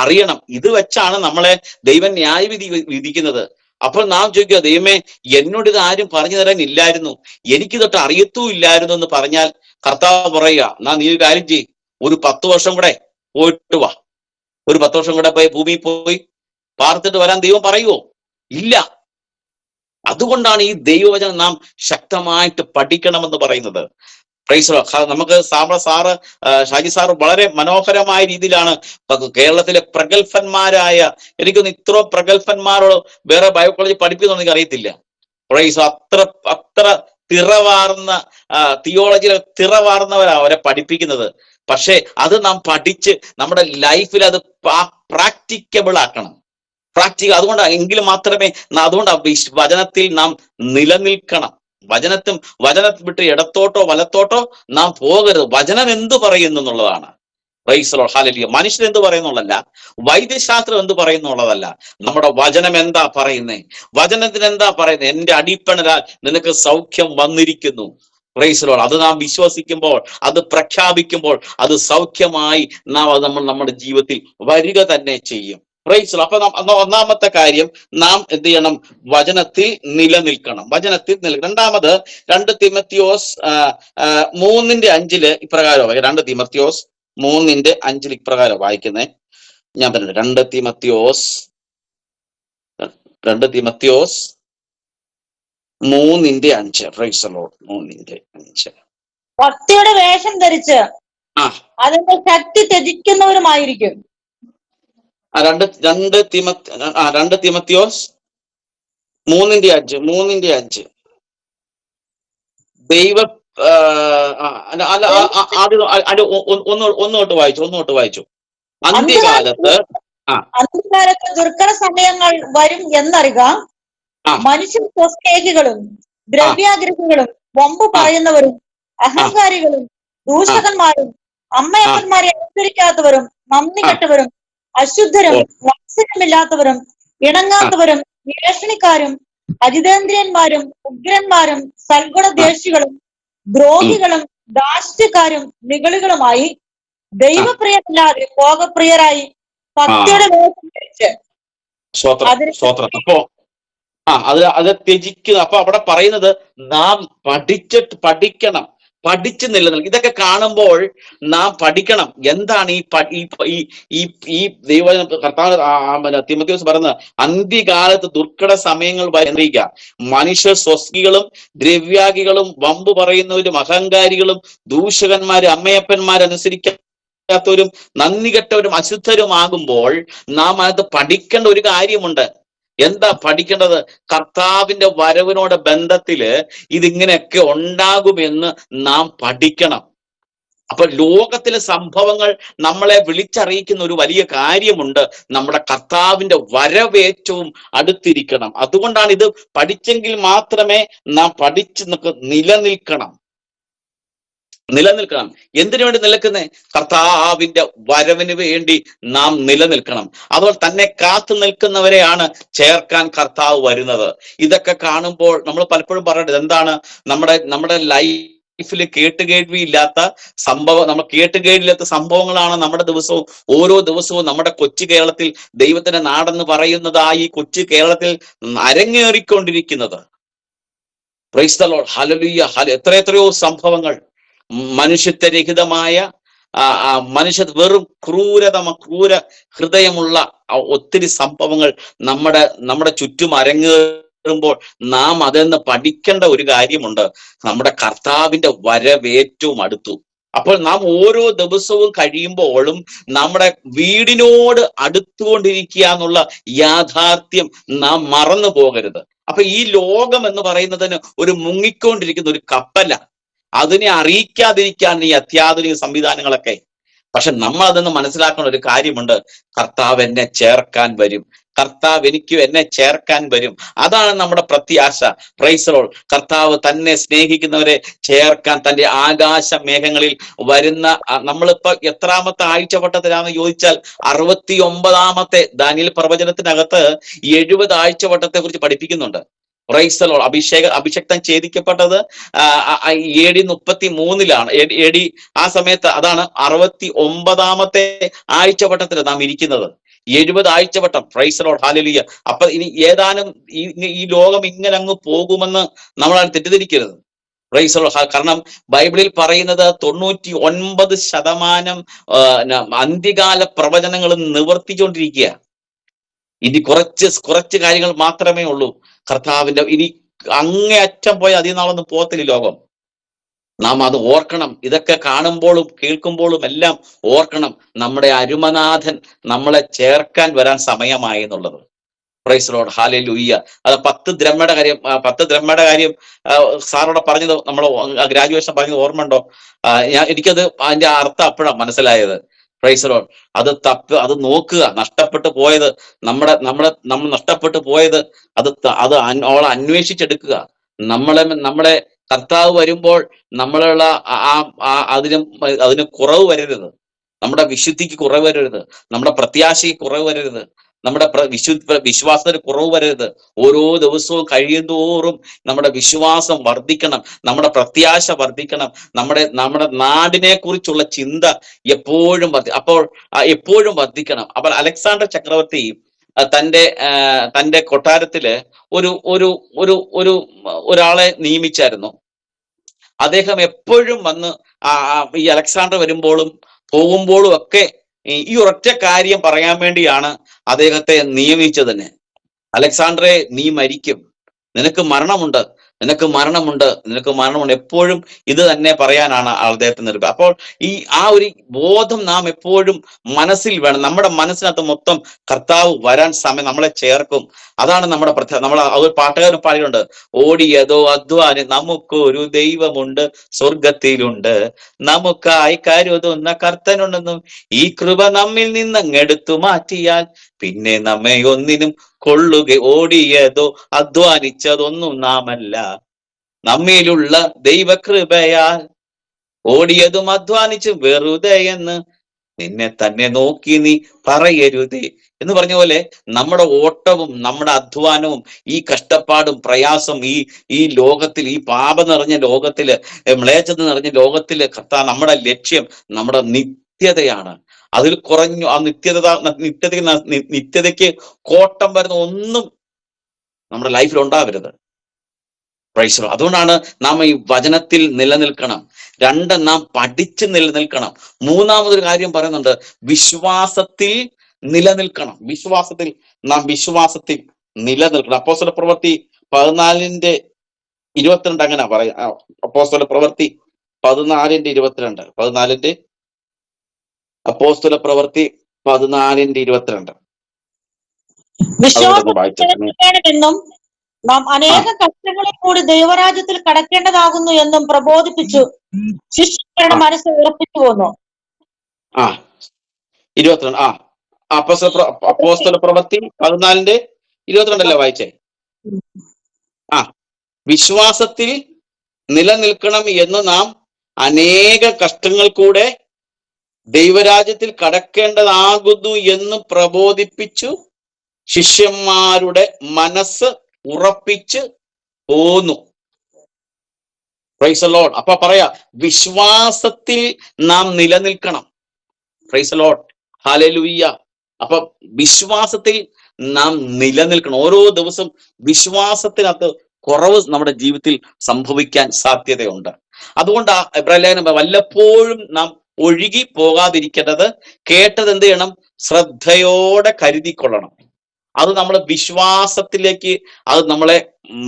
അറിയണം. ഇത് വെച്ചാണ് നമ്മളെ ദൈവം ന്യായവിധി വിധിക്കുന്നത്. അപ്പോൾ നാം ചോദിക്കുക, ദൈവമേ, എന്നോട് ഇത് ആരും പറഞ്ഞു തരാൻ ഇല്ലായിരുന്നു, എനിക്കിതൊട്ട് അറിയത്തും ഇല്ലായിരുന്നു എന്ന് പറഞ്ഞാൽ കർത്താവ് പറയുക, നീ ഒരു കാര്യം ചെയ്യ്, ഒരു 10 വർഷം കൂടെ പോയിട്ട് വാ. ഒരു 10 വർഷം കൂടെ പോയി ഭൂമിയിൽ പോയി പാർത്തിട്ട് വരാൻ ദൈവം പറയുവോ? ഇല്ല. അതുകൊണ്ടാണ് ഈ ദൈവവചനം നാം ശക്തമായിട്ട് പഠിക്കണമെന്ന് പറയുന്നത്. പ്രൈസ്. നമുക്ക് ഷാജി സാറ് വളരെ മനോഹരമായ രീതിയിലാണ് കേരളത്തിലെ പ്രഗത്ഭന്മാരായ, എനിക്കൊന്ന് ഇത്ര പ്രഗത്ഭന്മാരോട് വേറെ ബൈബിൾ കോളേജിൽ പഠിപ്പിക്കുന്നൊന്നും എനിക്ക് അറിയത്തില്ല. പ്രൈസ്. അത്ര തിറവാർന്ന തിയോളജിയിലെ തിറവാർന്നവരാ അവരെ പഠിപ്പിക്കുന്നത്. പക്ഷെ അത് നാം പഠിച്ച് നമ്മുടെ ലൈഫിൽ അത് പ്രാക്ടിക്കബിൾ ആക്കണം. അതുകൊണ്ട് എങ്കിലും മാത്രമേ അതുകൊണ്ട് വചനത്തിൽ നാം നിലനിൽക്കണം. വചനം വിട്ട് ഇടത്തോട്ടോ വലത്തോട്ടോ നാം പോകരുത്. വചനം എന്തു പറയുന്നു എന്നുള്ളതാണ്. Praise Lord. ഹല്ലേലൂയ. മനുഷ്യൻ എന്ത് പറയുന്നുള്ളതല്ല, വൈദ്യശാസ്ത്രം എന്ത് പറയുന്നുള്ളതല്ല, നമ്മുടെ വചനം എന്താ പറയുന്നേ? വചനത്തിന് എന്താ പറയുന്നത്? എന്റെ അടിപ്പണരാൽ നിനക്ക് സൗഖ്യം വന്നിരിക്കുന്നു. Praise Lord. അത് നാം വിശ്വസിക്കുമ്പോൾ, അത് പ്രഖ്യാപിക്കുമ്പോൾ, അത് സൗഖ്യമായി നമ്മൾ നമ്മുടെ ജീവിതത്തിൽ വരിക തന്നെ ചെയ്യും. Praise Lord. അപ്പൊ ഒന്നാമത്തെ കാര്യം, നാം എന്ത് ചെയ്യണം? വചനത്തിൽ നിലനിൽക്കണം. രണ്ടാമത് 2 തിമോത്തിയോസ് 3:5 ഇപ്രകാരം. 2 തിമോത്തിയോസ് 3:5 ഇപ്രകാരം വായിക്കുന്നേ. ഞാൻ പറഞ്ഞത് 2 തിമോത്തിയോസ് 3:5. Praise Lord. 3:5. ഭക്തിയുടെ വേഷം ധരിച്ച് അതിന്റെ ശക്തി ത്യജിക്കുന്നവരുമായിരിക്കും. 2 തിമോത്തിയോസ് 3:5. ദൈവ ഒന്നോട്ട് വായിച്ചു. അന്ത്യകാലത്ത് ദുർഘട സമയങ്ങൾ വരും എന്നറിയുക. മനുഷ്യ സ്വസ്നേഹികളും ദ്രവ്യാഗ്രഹികളും വമ്പ് പറയുന്നവരും അഹങ്കാരികളും ദൂഷകന്മാരും അമ്മയപ്പന്മാരെ അനുസരിക്കാത്തവരും നന്ദി കെട്ടവരും അശുദ്ധരും വാത്സല്യമില്ലാത്തവരും ഇണങ്ങാത്തവരും ഏഷണിക്കാരും അജിതേന്ദ്രിയന്മാരും ഉഗ്രന്മാരും സൽഗുണദ്വേഷികളും ദ്രോഹികളും ദാഷ്ട്യക്കാരും നിഗളികളുമായി ദൈവപ്രിയമില്ലാതെ ഭോഗപ്രിയരായി ഭക്തിയുടെ വേഷം ധരിച്ച് അപ്പോ അത് ത്യജിക്കുക. അപ്പൊ അവിടെ പറയുന്നത് നാം പഠിക്കണം, പഠിച്ചു നിലനിൽക്കും. ഇതൊക്കെ കാണുമ്പോൾ നാം പഠിക്കണം. എന്താണ് ഈ ദൈവവചന കർത്താവ് തിമോത്തിയോസ് പറയുന്നത്? അന്ത്യകാലത്ത് ദുർഘട സമയങ്ങൾ വരിക. മനുഷ്യ സ്വസ്കികളും ദ്രവ്യാഗികളും വമ്പ് പറയുന്നവരും അഹങ്കാരികളും ദൂഷകന്മാരും അമ്മയപ്പന്മാരനുസരിക്കാത്തവരും നന്ദി കെട്ടവരും അശുദ്ധരുമാകുമ്പോൾ നാം അത് പഠിക്കേണ്ട ഒരു കാര്യമുണ്ട്. എന്താ പഠിക്കേണ്ടത്? കർത്താവിന്റെ വരവിനോട് ബന്ധത്തില് ഇതിങ്ങനെയൊക്കെ ഉണ്ടാകുമെന്ന് നാം പഠിക്കണം. അപ്പൊ ലോകത്തിലെ സംഭവങ്ങൾ നമ്മളെ വിളിച്ചറിയിക്കുന്ന ഒരു വലിയ കാര്യമുണ്ട്. നമ്മുടെ കർത്താവിന്റെ വരവേറ്റവും അടുത്തിരിക്കണം. അതുകൊണ്ടാണ് ഇത് പഠിച്ചെങ്കിൽ മാത്രമേ നാം നിലനിൽക്കണം. നിലനിൽക്കണം. എന്തിനു വേണ്ടി നിലനിൽക്കുന്നേ? കർത്താവിന്റെ വരവിന് വേണ്ടി നാം നിലനിൽക്കണം. അതുപോലെ തന്നെ കാത്തു നിൽക്കുന്നവരെയാണ് ചേർക്കാൻ കർത്താവ് വരുന്നത്. ഇതൊക്കെ കാണുമ്പോൾ നമ്മൾ പലപ്പോഴും പറയേണ്ടത് എന്താണ്? നമ്മുടെ ലൈഫിൽ കേട്ടുകേൾവിയില്ലാത്ത നമ്മൾ കേട്ടുകേൾവിയില്ലാത്ത സംഭവങ്ങളാണ് നമ്മുടെ ദിവസവും ഓരോ ദിവസവും നമ്മുടെ കൊച്ചു കേരളത്തിൽ, ദൈവത്തിന്റെ നാടെന്ന് പറയുന്നതായി ഈ കൊച്ചു കേരളത്തിൽ അരങ്ങേറിക്കൊണ്ടിരിക്കുന്നത്. Praise the Lord, hallelujah. എത്രയെത്രയോ സംഭവങ്ങൾ, മനുഷ്യത്വരഹിതമായ വെറും ക്രൂര ഹൃദയമുള്ള ഒത്തിരി സംഭവങ്ങൾ നമ്മുടെ ചുറ്റും അരങ്ങേറുമ്പോൾ നാം അതെന്ന് പഠിക്കേണ്ട ഒരു കാര്യമുണ്ട്. നമ്മുടെ കർത്താവിന്റെ വരവേറ്റവും അടുത്തു. അപ്പോൾ നാം ഓരോ ദിവസവും കഴിയുമ്പോഴും നമ്മുടെ വീടിനോട് അടുത്തുകൊണ്ടിരിക്കുക എന്നുള്ള യാഥാർത്ഥ്യം നാം മറന്നു പോകരുത്. അപ്പൊ ഈ ലോകം എന്ന് പറയുന്നതിന് ഒരു മുങ്ങിക്കൊണ്ടിരിക്കുന്ന ഒരു കപ്പല, അതിനെ അറിയിക്കാതിരിക്കാൻ ഈ അത്യാധുനിക സംവിധാനങ്ങളൊക്കെ. പക്ഷെ നമ്മൾ അതൊന്ന് മനസ്സിലാക്കുന്ന ഒരു കാര്യമുണ്ട്. കർത്താവ് എന്നെ ചേർക്കാൻ വരും, കർത്താവ് എന്നെ ചേർക്കാൻ വരും. അതാണ് നമ്മുടെ പ്രത്യാശ. Price the Lord. കർത്താവ് തന്നെ സ്നേഹിക്കുന്നവരെ ചേർക്കാൻ തന്റെ ആകാശ മേഘങ്ങളിൽ വരുന്ന, നമ്മളിപ്പോ എത്രാമത്തെ ആഴ്ചവട്ടത്തിലാണെന്ന് ചോദിച്ചാൽ 69ാമത്തെ ദാനിയേൽ പ്രവചനത്തിനകത്ത് 70 ആഴ്ചവട്ടത്തെ കുറിച്ച് പഠിപ്പിക്കുന്നുണ്ട്. Praise the Lord. അഭിഷക്തൻ ഛേദിക്കപ്പെട്ടത് AD 33-ലാണ്. AD ആ സമയത്ത്. അതാണ് 69ാമത്തെ ആഴ്ചവട്ടത്തിൽ നാം ഇരിക്കുന്നത്. 70 ആഴ്ചവട്ടം. Praise the Lord, hallelujah. അപ്പൊ ഇനി ഏതാനും ഈ ലോകം ഇങ്ങനെ അങ്ങ് പോകുമെന്ന് നമ്മൾ തെറ്റിദ്ധരിക്കരുത്. Price the Lord. കാരണം ബൈബിളിൽ പറയുന്നത് 99% അന്ത്യകാല പ്രവചനങ്ങളും നിവർത്തിച്ചുകൊണ്ടിരിക്കുക. ഇനി കുറച്ച് കാര്യങ്ങൾ മാത്രമേ ഉള്ളൂ കർത്താവിന്റെ. ഇനി അങ്ങേയറ്റം പോയി അധികം നാളൊന്നും പോകത്തില്ല ലോകം. നാം അത് ഓർക്കണം. ഇതൊക്കെ കാണുമ്പോഴും കേൾക്കുമ്പോഴും എല്ലാം ഓർക്കണം, നമ്മുടെ അരുമനാഥൻ നമ്മളെ ചേർക്കാൻ വരാൻ സമയമായി എന്നുള്ളത്. Praise Lord, hallelujah. അത് 10 ദ്രഹ്മയുടെ കാര്യം സാറോടെ പറഞ്ഞത്, നമ്മൾ ഗ്രാജുവേഷൻ പറഞ്ഞത് ഓർമ്മയുണ്ടോ? എനിക്കത് അതിന്റെ അർത്ഥം അപ്പോഴാണ് മനസ്സിലായത്. Praise Lord. അത് നോക്കുക. നഷ്ടപ്പെട്ടു പോയത് നമ്മൾ നഷ്ടപ്പെട്ടു പോയത് അവളെ അന്വേഷിച്ചെടുക്കുക. നമ്മളെ കർത്താവ് വരുമ്പോൾ നമ്മളുള്ള അതിന് കുറവ് വരരുത്. നമ്മുടെ വിശുദ്ധിക്ക് കുറവ് വരരുത്. നമ്മുടെ പ്രത്യാശയ്ക്ക് കുറവ് വരരുത്. നമ്മുടെ വിശ്വാസത്തിന് കുറവ് വരരുത്. ഓരോ ദിവസവും കഴിയുന്തോറും നമ്മുടെ വിശ്വാസം വർദ്ധിക്കണം, നമ്മുടെ പ്രത്യാശ വർദ്ധിക്കണം, നമ്മുടെ നാടിനെ കുറിച്ചുള്ള ചിന്ത എപ്പോഴും വർദ്ധിക്കണം. അപ്പോൾ അലക്സാണ്ടർ ചക്രവർത്തി തന്റെ കൊട്ടാരത്തില് ഒരാളെ നിയമിച്ചായിരുന്നു. അദ്ദേഹം എപ്പോഴും വന്ന് ഈ അലക്സാണ്ടർ വരുമ്പോഴും പോകുമ്പോഴും ഒക്കെ ഈ ഒരൊറ്റ കാര്യം പറയാൻ വേണ്ടിയാണ് അദ്ദേഹത്തെ നിയമിച്ചത് തന്നെ. അലക്സാണ്ടറെ, നീ മരിക്കും, നിനക്ക് മരണമുണ്ട്. എപ്പോഴും ഇത് തന്നെ പറയാനാണ് അദ്ദേഹത്തെ നിർബന്ധം. അപ്പോൾ ആ ഒരു ബോധം നാം എപ്പോഴും മനസ്സിൽ വേണം. നമ്മുടെ മനസ്സിനകത്ത് മൊത്തം കർത്താവ് വരാൻ സമയം നമ്മളെ ചേർക്കും. അതാണ് നമ്മുടെ നമ്മൾ ഒരു പാട്ടുകാരൻ പാടിയിട്ടുണ്ട്, ഓടിയതോ അധ്വാനം നമുക്കൊരു ദൈവമുണ്ട് സ്വർഗത്തിലുണ്ട്, നമുക്കായി കരുതുന്ന കർത്തനുണ്ടെന്നും ഈ കൃപ നമ്മിൽ നിന്നങ്ങെടുത്തു മാറ്റിയാൽ പിന്നെ നമ്മെ ഒന്നിനും കൊള്ളുക. ഓടിയതോ അധ്വാനിച്ചതൊന്നും നാമല്ല, നമ്മിലുള്ള ദൈവകൃപയാൽ ഓടിയതും അധ്വാനിച്ചും വെറുതെ എന്ന് നിന്നെ തന്നെ നോക്കി നീ പറയരുതേ എന്ന് പറഞ്ഞ പോലെ നമ്മുടെ ഓട്ടവും നമ്മുടെ അധ്വാനവും ഈ കഷ്ടപ്പാടും പ്രയാസം ഈ ലോകത്തിൽ, ഈ പാപം നിറഞ്ഞ ലോകത്തില്, മ്ലേച്ഛത നിറഞ്ഞ ലോകത്തില് നമ്മുടെ ലക്ഷ്യം നമ്മുടെ നിത്യതയാണ്. അതിൽ കുറഞ്ഞു ആ നിത്യതയ്ക്ക് കോട്ടം വരുന്ന ഒന്നും നമ്മുടെ ലൈഫിൽ ഉണ്ടാവരുത്. Price the Lord. അതുകൊണ്ടാണ് നാം ഈ വചനത്തിൽ നിലനിൽക്കണം. 2, നാം പഠിച്ച് നിലനിൽക്കണം. 3ാമതൊരു കാര്യം പറയുന്നുണ്ട്, വിശ്വാസത്തിൽ നിലനിൽക്കണം. വിശ്വാസത്തിൽ നിലനിൽക്കണം. അപ്പോസ്തല പ്രവൃത്തി 14:22 അങ്ങനെ പറയാം. അപ്പോസ്തല പ്രവൃത്തി 14:22 അപ്പോസ്തല പ്രവൃത്തി 14:22 എന്നും നാം അനേക കഷ്ടങ്ങളിൽ കൂടി ദൈവരാജ്യത്തിൽ കടക്കേണ്ടതാകുന്നു എന്നും പ്രബോധിപ്പിച്ചു ശിഷ്യരുടെ മനസ്സ് ഉറപ്പിച്ചു പോന്നു. 22 അപ്പോസ്തല പ്രവൃത്തി 14:22 വായിച്ചേ. വിശ്വാസത്തിൽ നിലനിൽക്കണം എന്ന് നാം അനേക കഷ്ടങ്ങൾ കൂടെ ദൈവരാജ്യത്തിൽ കടക്കേണ്ടതാകുന്നു എന്ന് പ്രബോധിപ്പിച്ചു ശിഷ്യന്മാരുടെ മനസ്സ് ഉറപ്പിച്ച് പോന്നു. Price the Lord. അപ്പൊ പറയാ, വിശ്വാസത്തിൽ നാം നിലനിൽക്കണം. Price the Lord. ഹല്ലേലൂയ. അപ്പൊ വിശ്വാസത്തിൽ നാം നിലനിൽക്കണം. ഓരോ ദിവസം വിശ്വാസത്തിനകത്ത് കുറവ് നമ്മുടെ ജീവിതത്തിൽ സംഭവിക്കാൻ സാധ്യതയുണ്ട്. അതുകൊണ്ട് എബ്രായലേഖനം വല്ലപ്പോഴും നാം ഒഴുകി പോകാതിരിക്കേണ്ടത് കേട്ടത് എന്ത് ചെയ്യണം? ശ്രദ്ധയോടെ കരുതിക്കൊള്ളണം. അത് നമ്മൾ വിശ്വാസത്തിലേക്ക് അത് നമ്മളെ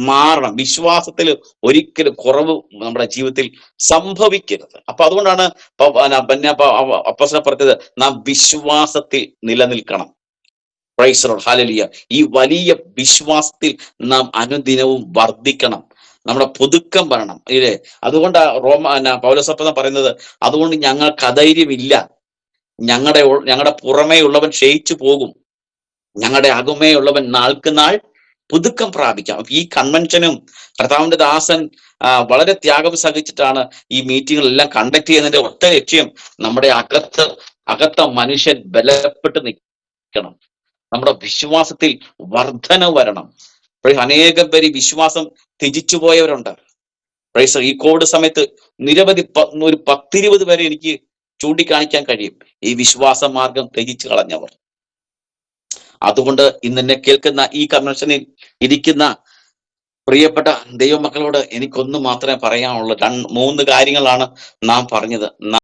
മാറണം. വിശ്വാസത്തിൽ ഒരിക്കലും കുറവ് നമ്മുടെ ജീവിതത്തിൽ സംഭവിക്കരുത്. അപ്പൊ അതുകൊണ്ടാണ് അപ്പോസ്തലൻ പറഞ്ഞത്, നാം വിശ്വാസത്തിൽ നിലനിൽക്കണം. Price the Lord. ഹല്ലേലൂയ. ഈ വലിയ വിശ്വാസത്തിൽ നാം അനുദിനവും വർദ്ധിക്കണം. നമ്മുടെ പുതുക്കം വരണം, ഇല്ലേ? അതുകൊണ്ട് പൗലോസപ്പൻ പറയുന്നത്, അതുകൊണ്ട് ഞങ്ങൾക്ക് അധൈര്യമില്ല. ഞങ്ങളുടെ പുറമേ ഉള്ളവൻ ക്ഷയിച്ചു പോകും, ഞങ്ങളുടെ അകമേ ഉള്ളവൻ നാൾക്ക് നാൾ പുതുക്കം പ്രാപിക്കാം. ഈ കൺവെൻഷനും കർത്താവിന്റെ ദാസൻ വളരെ ത്യാഗം സഹിച്ചിട്ടാണ് ഈ മീറ്റിങ്ങുകളെല്ലാം കണ്ടക്ട് ചെയ്യുന്നതിന്റെ ഒറ്റ ലക്ഷ്യം, നമ്മുടെ അകത്ത മനുഷ്യൻ ബലപ്പെട്ട് നിൽക്കണം, നമ്മുടെ വിശ്വാസത്തിൽ വർധന വരണം. അനേകം പേര് വിശ്വാസം ത്യജിച്ചു പോയവരുണ്ട്. ഈ കോവിഡ് സമയത്ത് നിരവധി ഒരു 10-20 പേരെ എനിക്ക് ചൂണ്ടിക്കാണിക്കാൻ കഴിയും, ഈ വിശ്വാസ മാർഗം ത്യജിച്ചു കളഞ്ഞവർ. അതുകൊണ്ട് ഇന്ന് എന്നെ കേൾക്കുന്ന ഈ കൺവെൻഷനിൽ ഇരിക്കുന്ന പ്രിയപ്പെട്ട ദൈവമക്കളോട് എനിക്കൊന്നു മാത്രമേ പറയാനുള്ളൂ. 3 കാര്യങ്ങളാണ് നാം പറഞ്ഞത്.